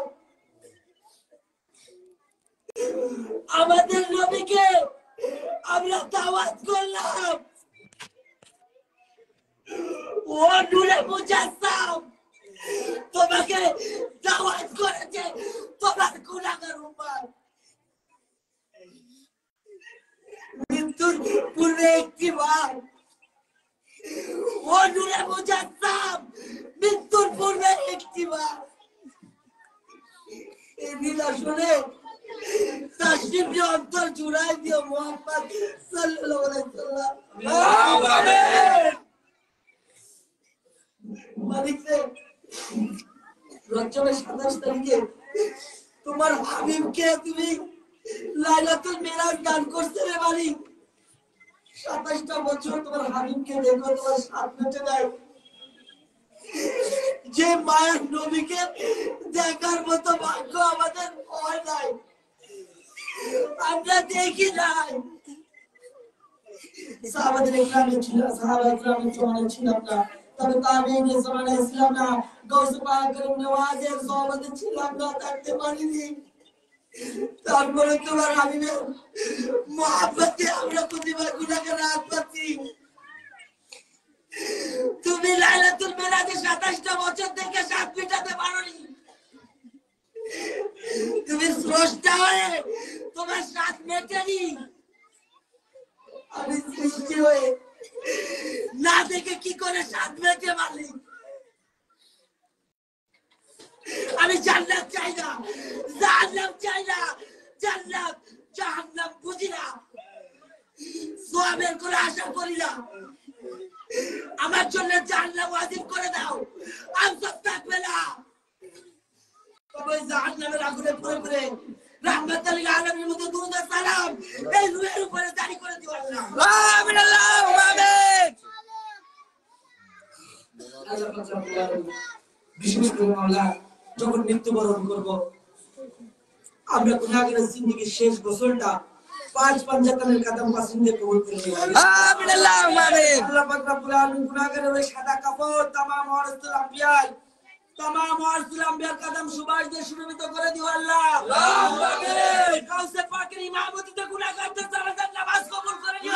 S2: আমাদের নবীকে আমরা দাওয়াত করলাম, ও নূরে মুজাসসাম তোমাকে দাওয়াত করেছে তোমার গুনাহগার উম্মত। মৃত্যুর পূর্বে একটি বার, ও নূরে মুজাসসাম মৃত্যুর পূর্বে একটি বার এই নীলা শুনে তাশরিফে অন্তর জুড়াই দিও মুহাম্মদ সাল্লাল্লাহু আলাইহি ওয়াসাল্লাম। আমিন। মালিক রে, রজবের 27 তারিখে তোমার হাবিবকে তুমি লাইলাতুল মিরাজ দান করতে রে মালিক। 27টা বছর তোমার হাবিবকে দেখো, তোমার সাথ মেটে নাই, যে মায়ের নবীকে দেখার মতো ভাগ্য আমাদের হয় নাই, আমরা দেখি নাই। সাহাবাদের ইকরামে ছিল, সাহাবা ইকরামের জমানায় ছিলাম না, তবে তাবেঈনের জমানায় ছিলাম না, গাউসে পাক নওয়াজের সাহাবাদের ছিলাম না, থাকতে পারিনি, তারপরে তোমার হাবিবের মহব্বতে আমরা প্রতিবার গুনাহগার হাত পাচ্ছি। তুমি লাইলাতুল মিরাজে 27টা বছর থেকে সাত মিটাতে পারোনি, তুমি স্রষ্টা হয়ে তোমার সাত মেটেনি, আমি সৃষ্টি হয়ে না দেখে কি করে সাত মেটে মালিক? আমি জান্নাত চাই না, জাহান্নাম চাই না, জান্নাত জাহান্নাম বুঝি না, সওয়াবের কোনো আশা করি না, আমার জন্য জাহান্নাম ওয়াজিব করে দাও, আমি সব থাকবে না, তবে জাহান্নামের আগুনে পুড়ে পুড়ে রাহমাতুল লিল আলামিনের মতো দুরূদ ও সালাম এই রূহের উপরে জারি করে দিও আল্লাহ। আমিন আল্লাহুম্মা আমিন। আল্লাহ পাক রব্বুল আলামিন, বিশেষ করে মাওলা, যখন মৃত্যুবরণ করব, আমরা গুনাহগারের জিন্দেগীর শেষ গোসলটা পাঁচ পাঞ্জাতনের কদম পাসিন্দে কবুল করে নিও আমিন আল্লাহুম্মা আমিন। আল্লাহ পাক রব্বুল আলামিন গুনাহগারের ওই সাদা কাপড় তামাম ওয়ারিসুল আম্বিয়ার কদম সুবাস দিয়ে সুরভিত করে দিও আল্লাহ আল্লাহুম্মা আমিন। গাউসে পাকের ইমামতিতে গুনাহগারদের জানাজার নামাজ কবুল করে নিও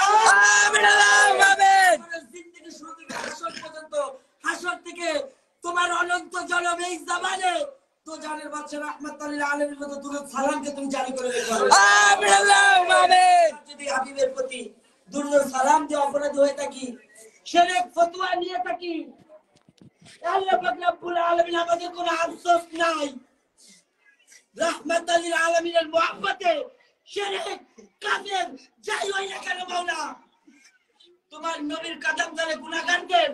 S2: আমিন আল্লাহুম্মা আমিন। জিন্দেগি শুরু থেকে হাসর পর্যন্ত, হাসর থেকে তোমার অনন্ত জনম এই জামানে তো জানের বাদশা রাহমাতুল লিল আলামিনের মতো দুরূদ সালামকে তুমি জারি করে রেখো আমিন আল্লাহুম্মা আমিন। যদি হাবিবের প্রতি দুরূদ সালাম দিয়ে অপরাধ হয়ে থাকি, শিরক ফতোয়া নিয়ে থাকি, আল্লাহ পাক রব্বুল আলামিন আমাদের কোনো আফসোস নাই, রাহমাতুল লিল আলামিনের মহব্বতে শিরক কাফের যাই হই না কেন মাওলা, তোমার নবীর কদম ধরে গুনাহগারদের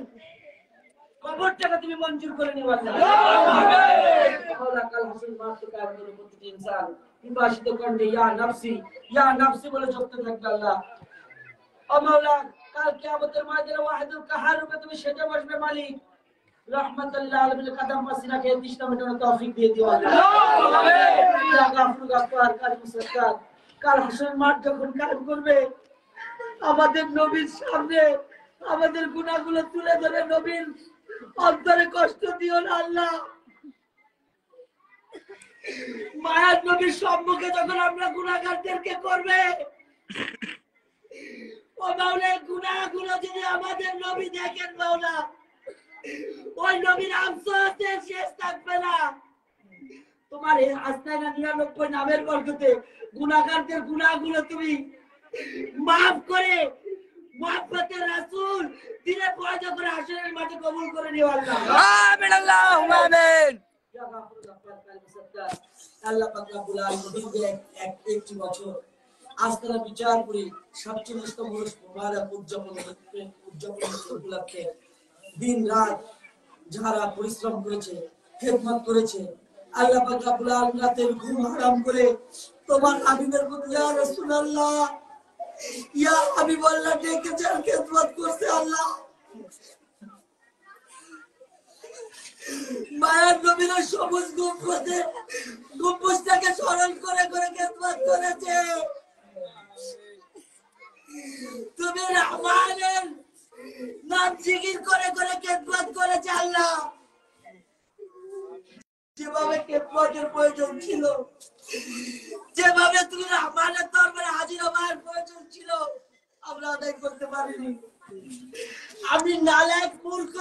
S2: কবরটাকে তুমি মঞ্জুর করে নিও আল্লাহ আমিন। মাওলা কাল হাসর মাঠ থেকে আমাদের প্রতিটি ইনসান বিভাসিত কণ্ঠে ইয়া নাফসি বলে জপতে থাকবে আল্লাহ। ও মাওলা, কাল কিয়ামতের ময়দানে ওয়াহিদুল কাহার রূপে তুমি সেজে বসবে মালিক। রহমাতুল্লাহ আলামিনের কদম মাসিনাকে তৃষ্ণা মেটানোর তৌফিক দিয়ে দিও আল্লাহ। আমিন। ইয়া গাফুর গাফার কারিম সত্তার, কাল হাসরের মাঠ যখন কায়েম করবে, আমাদের নবীর সামনে আমাদের গুনাহগুলো তুলে ধরে নবীর অন্তরে কষ্ট দিও না আল্লাহ। মায়ার নবীর সম্মুখে যখন আমরা গুনাহগারদেরকে করবে, ও মাওলা, গুনাহগুলো যদি আমাদের নবী দেখেন মাওলা, ওই নবীর আফসোসের শেষ থাকবে না। তোমার এই হাসনাইনা 99 নামের বরকতে গুনাহগারদের গুনাহগুলো তুমি মাফ করে মুহাব্বতের রাসূল দিনে পয়দা করে হাসরের মাঠে কবুল করে নিও আল্লাহ।
S3: আমিন আল্লাহুম্মা আমিন।
S2: ইয়া গাফুর গাফার কারিম সত্তার, আল্লাহ পাক রব্বুল আলামিন একটি বছর আজকের বিচার করে 47তম বর্ষ মুবারক উদযাপন উপলক্ষে দিন রাত যারা পরিশ্রম করেছে, খেদমত করেছে, আল্লাহ পাক রব্বুল আলামিন রাতের ঘুম হারাম করে তোমার হাবিবের প্রতি ইয়া রাসূলুল্লাহ ইয়া হাবিবাল্লাহ ডেকে যার খেদমত করছে আল্লাহ। মায়ের নবীর সবুজ গম্বুজটাকে স্মরণ করে করে খেদমত করেছে। তুমি রহমানের নাম জিকির করে করে খেদমত করেছে আল্লাহ। যেভাবে খেদমতের প্রয়োজন ছিল, যেভাবে তুমি রহমানের দরবারে হাজির হওয়ার প্রয়োজন ছিল, আমরা আদায় করতে পারিনি। আমি নালায়েক মূর্খ,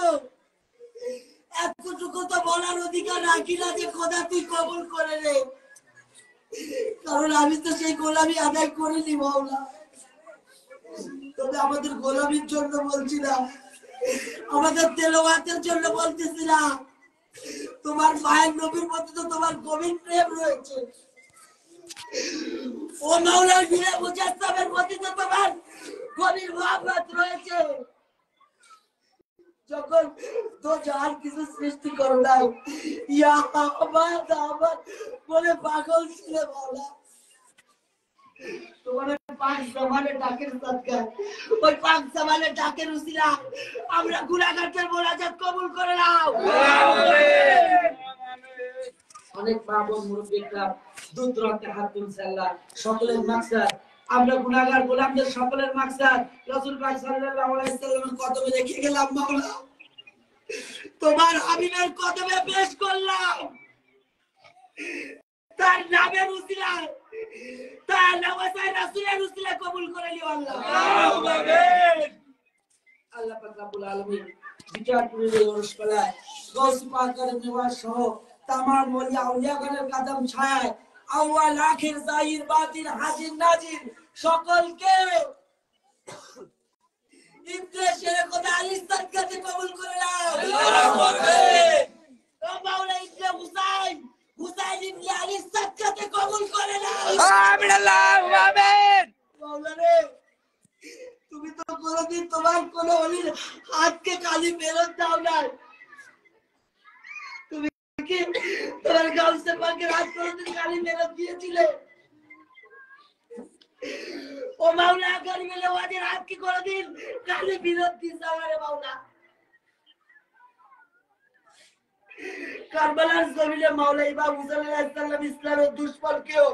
S2: এতটুকু তো বলার অধিকার রাখি না যে খোদা তুই কবুল করে নে, কারণ আমি তো সেই গোলামি আদায় করিনি মাওলা। তবে আমাদের গোলামির জন্য বলছি না, আমাদের তেলাওয়াতের জন্য বলতেছি না। তোমার মায়ের নবীর মধ্যে তো তোমার গভীর প্রেম রয়েছে। ও মাওলা, নূরে মুজাসসামের মধ্যে তো তোমার গভীর মহব্বত রয়েছে। যখন তো জাহান কিছু সৃষ্টি করো নাই, ইয়া আহমদ আহমদ বলে পাগল ছিল মাওলা। তোমার পাক জামানের ডাকের সাদকা, ওই পাক জামানের ডাকের উসিলা আমরা গুনাহগারদের মোনাজাত কবুল করে নাও। অনেক বাবু মুরব্বিরা দূর দূরান্তে হাত তুলছে আল্লাহ। সকলের মাকসাদ আমরা গুনাহগার গোলামদের সকলের মাকসাদ রাসূল পাক সাল্লাল্লাহু আলাইহি ওয়াসাল্লামের কদমে রেখে গেলাম মাওলা। তোমার হাবিবের কদমে পেশ করলাম, তার নামের উসিলায়, তার নওয়াসায় রাসূলের উসিলায় কবুল করে নিও আল্লাহ। আমিন। আল্লাহ পাক রব্বুল আলামিন বিচারপুরের এই ওরসপালায় গৌসী পাকের নিবাস সহ তামাম ওলিয়া আউলিয়াগণের কদম ছায় আউয়াল আখির জাহির বাতিন হাজির নাজির সকলকে ইবনে শেরে খোদা আলী সাদকাতে কবুল করে নাও। ও মাওলা, ইবনে হুসাইন ইবনে আলী সাদকাতে কবুল করে নাও।
S3: আমিন আল্লাহুম্মা আমিন।
S2: মাওলা রে, তুমি তো কোনদিন তোমার কোন ওলির হাতকে খালি ফেরত দাও না। তুমি কি তোমার গাউসে পাকের হাত কোনদিন খালি ফেরত দিয়েছিলে? ও মাওলা, গরিবের ওয়াজের হাত কি কোনদিন খালি ফেরত দিয়েছে আমারে মাওলা? কারবালার জমিনে মাওলা ইমাম হুসাইন আলাইহিস সালাম ইসলামের দুশমনকেও,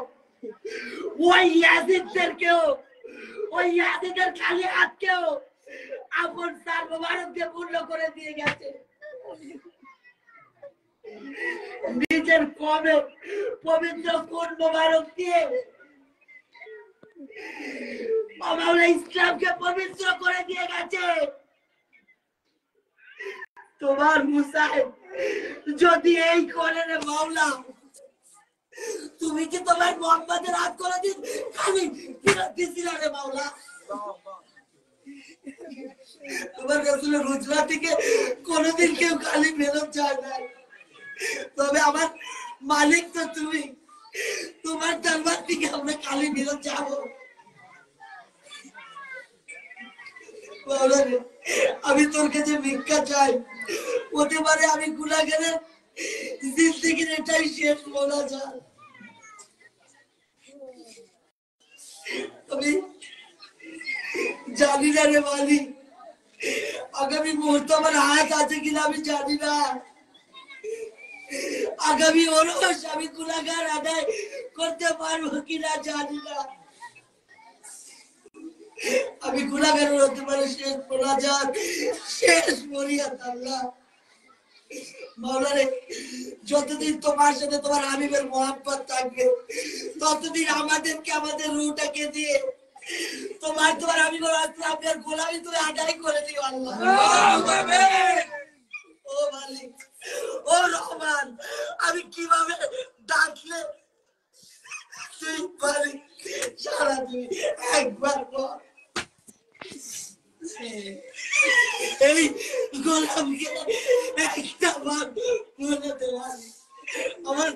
S2: ওই ইয়াজিদদেরকেও, ওই ইয়াজিদের খালি হাতকেও আপন সার মোবারক দিয়ে পূর্ণ করে দিয়ে গেছে। নিজের কমে পবিত্র কোন মোবারক দিয়ে মাওলা ইসলামকে পবিত্র করে দিয়ে গেছে। তোমার মুসাইব যদি এই করে রে মাওলা, তুমি কি তোমার মুহাম্মাদের হাত করে দিন খালি ফিরত দিছিলা রে মাওলা? তোমার রাসূলের রুজলা থেকে কোনদিন কেউ খালি ফেরত যায় না। তবে আমার মালিক তো তুমি, তোমার দরবার থেকে আমরা খালি ফেরত যাব? আমি তোর কাছে ভিক্ষা চাই, হতে পারে আমি গুনাহগারের জিন্দেগির এটাই শেষ বলা যায়।
S4: জানি না রে মালিক, আগামী মুহূর্তে আমার হাত আছে কিনা আমি জানি না। আগামী ওরস আমি গুনাহগার আদায় করতে পারবো কিনা জানি না। আমি গুনাহগার হতে পারে শেষ মোনাজাত, শেষ ফরিয়াদ আল্লাহ। মাওলা রে, যতদিন তোমার সাথে তোমার হাবিবের মোহাব্বত থাকবে ততদিন আমাদেরকে আমাদের রূহটাকে দিয়ে তোমার হাবিবের আপনার গোলামি তুমি আদায় করে দিও আল্লাহ। ও মালিক, ও রহমান, আমি কিভাবে ডাকলে তুই মালিক সারা তুই একবার বল। এই গোলামকে একটা বার বলে দে মালিক, আমার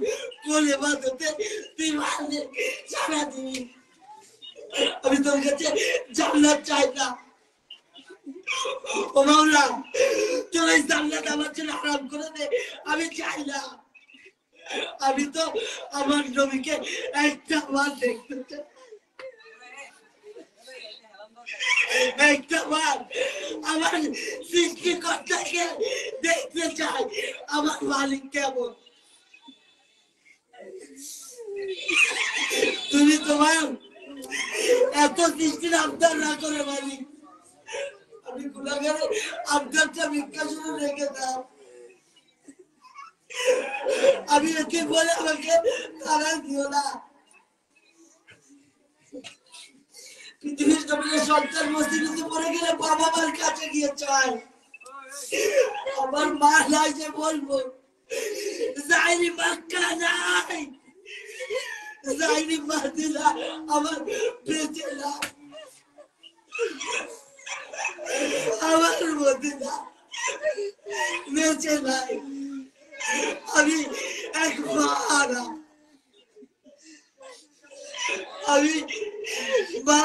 S4: কোলে বাঁধতে তুই মালিক সারা দিবি। আমি তোর কাছে জান্নাত চাই না ও মাওলা, তোর এই জান্নাত আমার জন্য হারাম করে দে, আমি চাই না। আমি তো আমার নবীকে একটা বার দেখতে চাই, একটা বার আমার সৃষ্টিকর্তাকে দেখতে চাই, আমার মালিক কেমন। তুমি তোমার এত সৃষ্টির আবদার না করে মালিক, আমি গুনাহগারের আবদারটা ভিক্ষা শুনে রেখে দাও। আমি একে বলে আমাকে তারা দিও না। পৃথিবীর জমিনে সন্তান মসজিদে পড়ে গেলে বাবা মার কাছে গিয়ে চায়, আমার মা নাই যে বলবো যাইনি মক্কা নাই, যাইনি মদিনা, আমার বেঁচে না, আমার মদিনা বেঁচে নাই। আমি এক মারা, আমি মা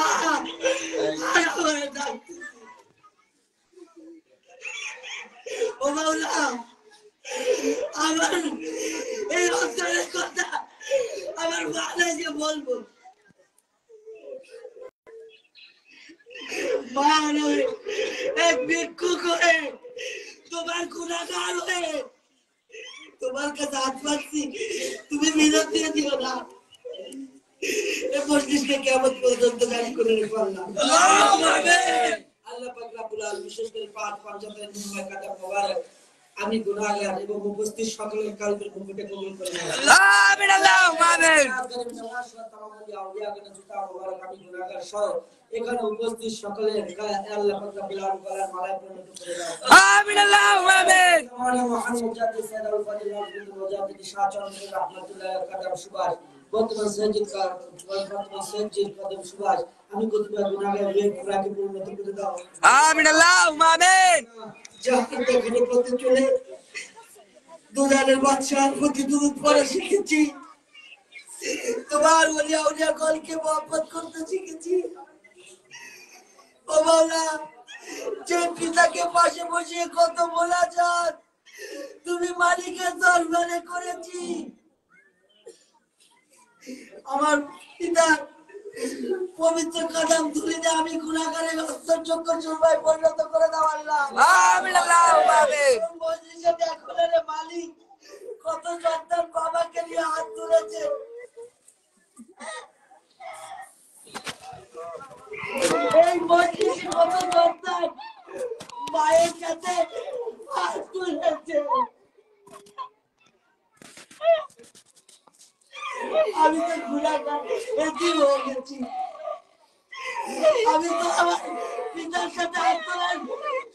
S4: আমার ডাকতে। ও মাওলা, আমার এই অন্তরের কথা আমার মা নাই যে বলবো, মা নয় এক ভিক্ষুক হয়ে তোমার গুনাহগার হয়ে তোমার কাছে হাত পাচ্ছি, তুমি বিরত দিয়ে দিও না। এই মজলিসকে কিয়ামত পর্যন্ত জারি করে রেখো আল্লাহ। আল্লাহ পাক রব্বুল আলামিন বিশেষ করে পাক পাঞ্জাবের নির্ময় কাদা মোবারক আমি গুনাহগার এবং উপস্থিত সকলের কালবের মুকুটে কবুল করে নাও।
S3: আমিন আল্লাহুম্মা আমিন।
S4: আমি গুনাহগার সহ এখানে উপস্থিত সকলের আল্লাহ পাক রব্বুল আলামিন গলার মালায় পরিণত করে দাও।
S3: আমিন আল্লাহুম্মা আমিন।
S4: মুহাম্মদ জাতি সাইয়্যিদুল ফাদিল আব্দুল মুজাহিদ শাহ চন্দ্র রাহমাতুল্লাহ কাদাম সুভাষ বর্তমান সৈয়দ কদম সুভাষ আমি কতিপয় গুনাহগার গুনাহকে পরিণত করে দাও।
S3: আমিন আল্লাহুম্মা আমিন।
S4: জাহান দেখে পথে চলে দুজানের বাদশার প্রতি দুরূদ পড়া শিখেছি, তোমার ওলিয়া ওলিয়া গলকে মোহাব্বত করতে শিখেছি। ও মাওলা, যে পিতাকে পাশে বসিয়ে কত মোনাজাত তুমি মালিকের দরবারে করেছি, আমার পিতা পবিত্র কদম ধুলিতে আমি গুনাহগারের অন্তর্যোগ্য জুলবায় পরিণত করে দাও আল্লাহ।
S3: আমিন আল্লাহুম্মা আমিন।
S4: মজলিসে দেখো রে মালিক, কত সন্তান বাবাকে নিয়ে হাত তুলেছে, এই মজলিসে কত সন্তান মায়ের কাছে হাত তুলেছে। আমি তো গুনাহগার এটি হয়ে গেছি, আমি তো আমার পিতার সাথে হাত তোলার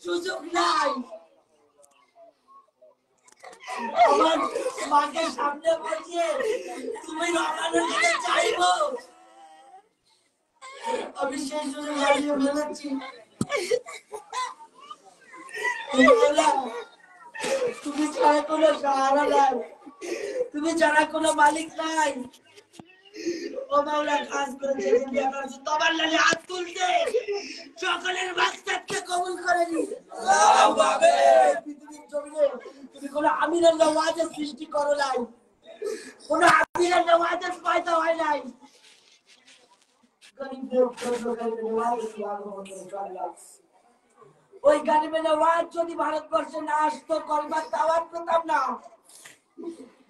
S4: সুযোগ নাই। আমার মাকে সামনে বসিয়ে তুমি রহমানের কাছে চাইবো, আমি সেই সুযোগ হারিয়ে ফেলেছি। তুমি ছাড়া কোনো সাহারা নাই, তুমি ছাড়া কোনো মালিক নাই। ও মাওলা, কাজ করেছে তোমার লাগে হাত তুলতে সকলের বাচ্চাকে কবুল করে নিস। পৃথিবীর জমিনে তুমি কোনো আমিরের নওয়াজের সৃষ্টি করো নাই, কোনো আমিরের নওয়াজের পয়দা হয় নাই। ওই গালিবে নওয়াজ যদি ভারতবর্ষে না আসতো কলমার দাওয়াত পেতাম না,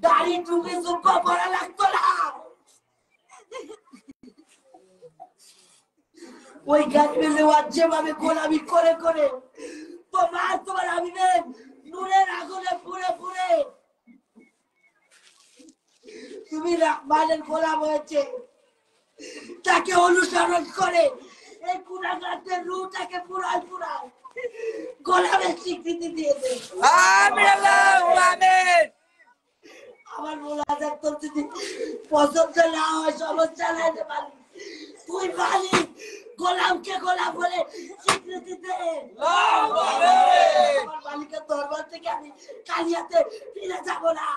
S4: দাড়ি টুপি জুব্বা পরা লাগতো না। ওই গালিবে নওয়াজ যেভাবে গোলামি করে করে তোমার হাবিবের নূরের আগুনে পুড়ে পুড়ে তুমি রহমানের গোলাম হয়েছে, তাকে অনুসরণ করে এই গুনাহগারদের রূহটাকে পুরাই পুরাই গোলামের স্বীকৃতি দিয়েছে।
S3: আমিন আল্লাহুম্মা আমিন।
S4: আমার মোলাজাত তোর যদি পছন্দ না হয় সমস্যা নাই রে মালিক, তুই মালিক, গোলামকে গোলাম বলে স্বীকৃতি দে। আমার মালিকের দরবার থেকে আমি কালিয়াতে ফিরে যাব না,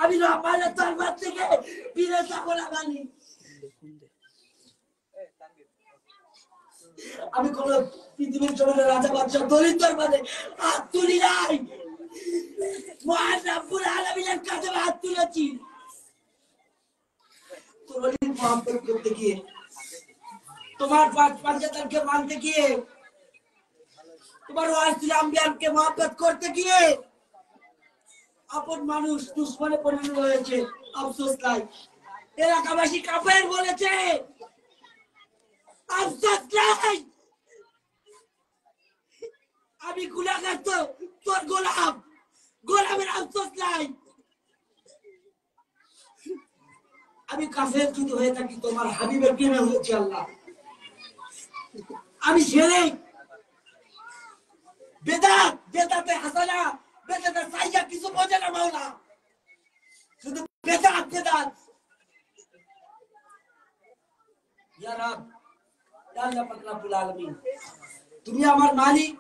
S4: আমি রহমানের দরবার থেকে ফিরে যাব না মালিক। আমি কোন পৃথিবীর জমিনে রাজা বাদশাহ দলিত দরবারে হাত তুলি নাই, মহান রব্বুল আলামিনের কাছে হাত তুলেছি। তোমার মহব্বত করতে গিয়ে, তোমার পাঁচজাতানকে মানতে গিয়ে, তোমার ওয়ারিসুল আম্বিয়াকে মহব্বত করতে গিয়ে আপন মানুষ দুশমনে পরিণত হয়েছে। আফসোস নাই, এলাকাবাসী কাফের বলেছে, আফসোস নাই। আমি গুনাহগার, তো তোর গোলাম, গোলামের আফসোস নাই। আমি কাফের যদি হয়ে থাকি তোমার হাবিবের প্রেমে হয়েছে আল্লাহ। আমি শিরক, বেদাত, বেদাতে হাসানা, বেদাতে সাইয়া কিছু বোঝে না মাওলা, শুধু বেদাত বেদাত। ইয়া রাব, ইয়া আল্লাহ পাক রব্বুল আলামিন, তুমি আমার মালিক,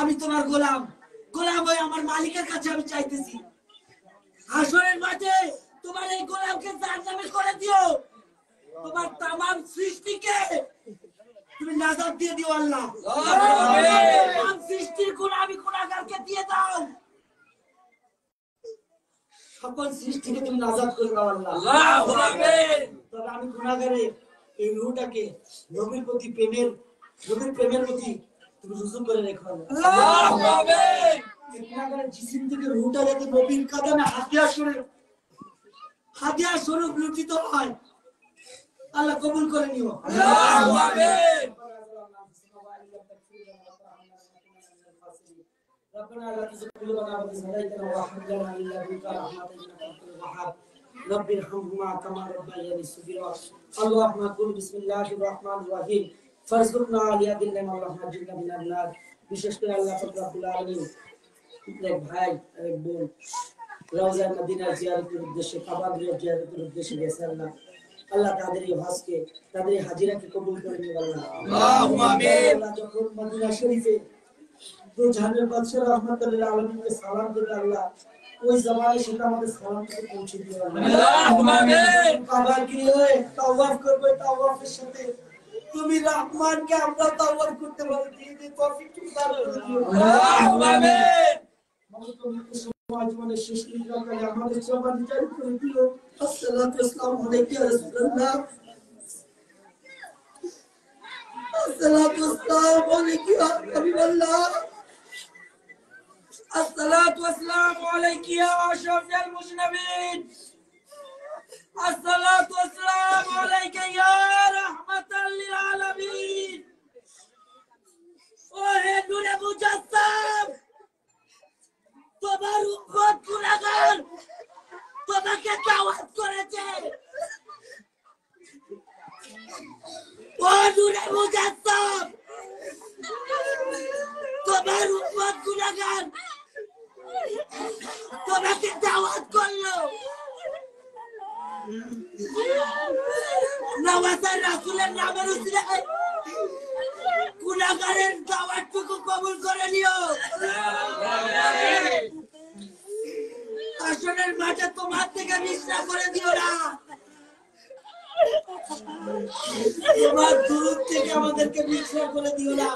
S4: আমি তোমার গোলাম। গোলাম হয়ে আমার মালিকের কাছে আমি চাইতেছি, হাসরের মাঠে তোমার এই গোলামকে জাহান্নামে করে দিও, তোমার तमाम সৃষ্টিকে তুমি নাজাত দিয়ে দিও আল্লাহ। तमाम সৃষ্টির গোলামি গুনাহগারকে দিয়ে দাও, সকল সৃষ্টিকে তুমি নাজাত করে দাও আল্লাহ। আল্লাহু আকবার। তবে আমি গুনাহগারের এই রূহটাকে নবীর প্রতি প্রেমের, নবীর প্রেমের প্রতি তুমি রুজু করে রেখো আল্লাহু আকবার। গুনাহগারের জিসিম থেকে রূহটা যাতে নবীর কদমে হাদিয়া স্বরূপ লুঠিত হয়, আল্লাহ কবুল করে নিও। আল্লাহু আকবার। ربنا لا تزغ قلوبنا بعد إذ هديتنا وهب لنا من لدنك رحمة إنك أنت الوهاب رب ارحمهما كما ربياني صغيرا اللهم قل بسم الله الرحمن الرحيم فارزقنا عليا بالله اللهم اجرنا من النار। বিশেষ করে আল্লাহ পাক রব্বুল আলামিন এক ভাই এক বোন রওজা মদিনা জিয়ারতের উদ্দেশ্যে, কাবা ঘর জিয়ারতের উদ্দেশ্যে গেছে আল্লাহ। আল্লাহ তাদের এই হজকে, তাদের এই হাজিরাকে কবুল করে নিও আল্লাহ। আল্লাহুম্মা আমিন। আল্লাহ যখন মদিনা শরীফে দো জাহানের বাদশা রহমাতুল্লাহ আলামিনকে সালাম দিতে আল্লাহ, ওই জামানে সেটা আমাদের সালাম থেকে পৌঁছে দিও আল্লাহ। আল্লাহুম্মা আমিন। কাবা গিয়ে তাওয়াফ করবে, তাওয়াফের সাথে তুমি রহমানকে আমরা তাওয়াফ করতে পারি, এই তৌফিক তুমি দান করে দিও। আল্লাহুম্মা আমিন। সমাজ মানে শেষ নির্বাচনে আমাদের জবান জারি করে দিও। আসসালাতু ওয়াসসালামু আলাইকা ইয়া রাসূলুল্লাহ, আসসালাতু ওয়াসসালামু আলাইকা ইয়া হাবিবাল্লাহ, আসসালাতু ওয়াসসালামু আলাইকা ইয়া আশরাফুল মুরসালিন, আসসালাতু ওয়াসসালামু আলাইকা ইয়া রাহমাতাল লিল আলামিন। ও হে নূরে মুজাসসাম, তোমার উম্মত গুনাহগার তোমাকে দাওয়াত করেছে। ও নূরে মুজাসসাম, তোমার উম্মত গুনাহগার তোমাকে দাওয়াত করলো। নওয়াজের রাসূলের নামের উসিলায় গুনাহগারের দাওয়াতটুকু কবুল করে নিও। আসনের মাঝে তোমার থেকে মিশরা করে দিও না, তোমার দুরূদ থেকে আমাদেরকে মিশরা করে দিও না।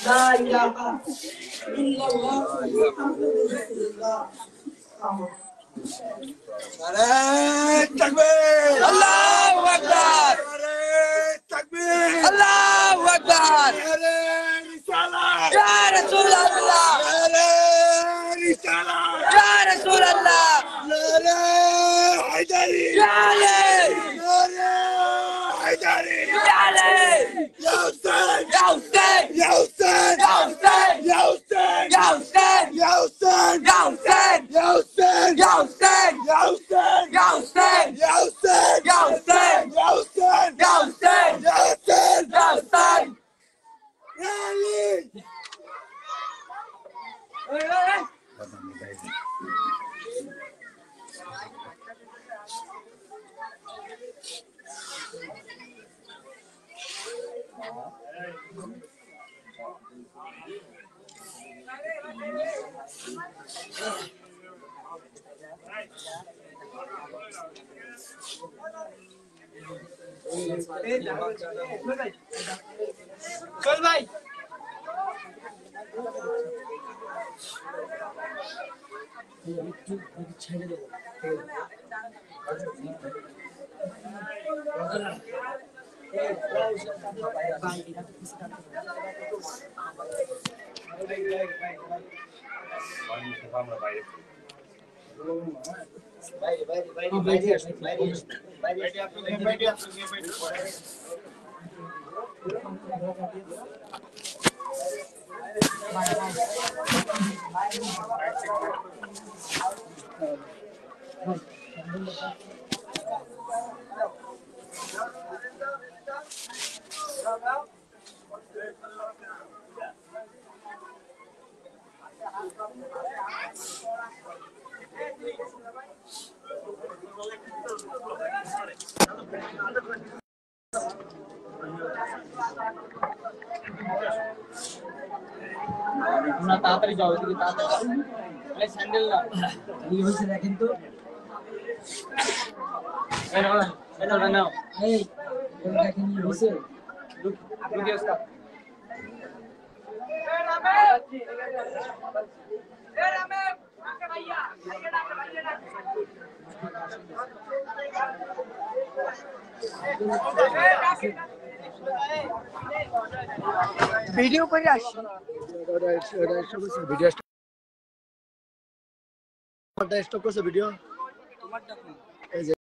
S4: লা ইলাহা ইল্লাল্লাহ মুহাম্মাদুর রাসূলুল্লাহ।
S3: takbir! Allahu Akbar!
S1: takbir!
S3: Allahu Akbar!
S1: Risalah!
S3: Ya Rasulullah!
S1: Risalah!
S3: Ya Rasulullah!
S1: Nare Haydari!
S3: Ya Ali!
S1: Nare Haydari!
S3: Ya Ali!
S1: Ya Hussein!
S3: Ya Hussein!
S1: Ya Hussein!
S3: Ya Hussein!
S1: Ya Hussein!
S3: Ya Hussein!
S1: Ya Hussein!
S3: Ya Hussein!
S1: Ya Hussein!
S3: Ya Hussein!
S1: Ya Hussein!
S3: Ya Hussein!
S1: Ya Hussein!
S3: Ya Hussein!
S1: Ya Hussein!
S3: Ya Hussein!
S1: Ya Hussein!
S3: Ya Hussein!
S1: Ya Ali!
S2: চল ভাই তোমরা তাড়াতাড়ি যাও এদিকে তাড়াতাড়ি এই sandal না এই হইছে দেখেন তো এই নাও এটা নাও এই এটা দেখেন কি হইছে ভিডিও স্টপ
S3: ভিডিও করে আসি
S1: ভিডিও স্টপ করছে ভিডিও
S2: তোমারটা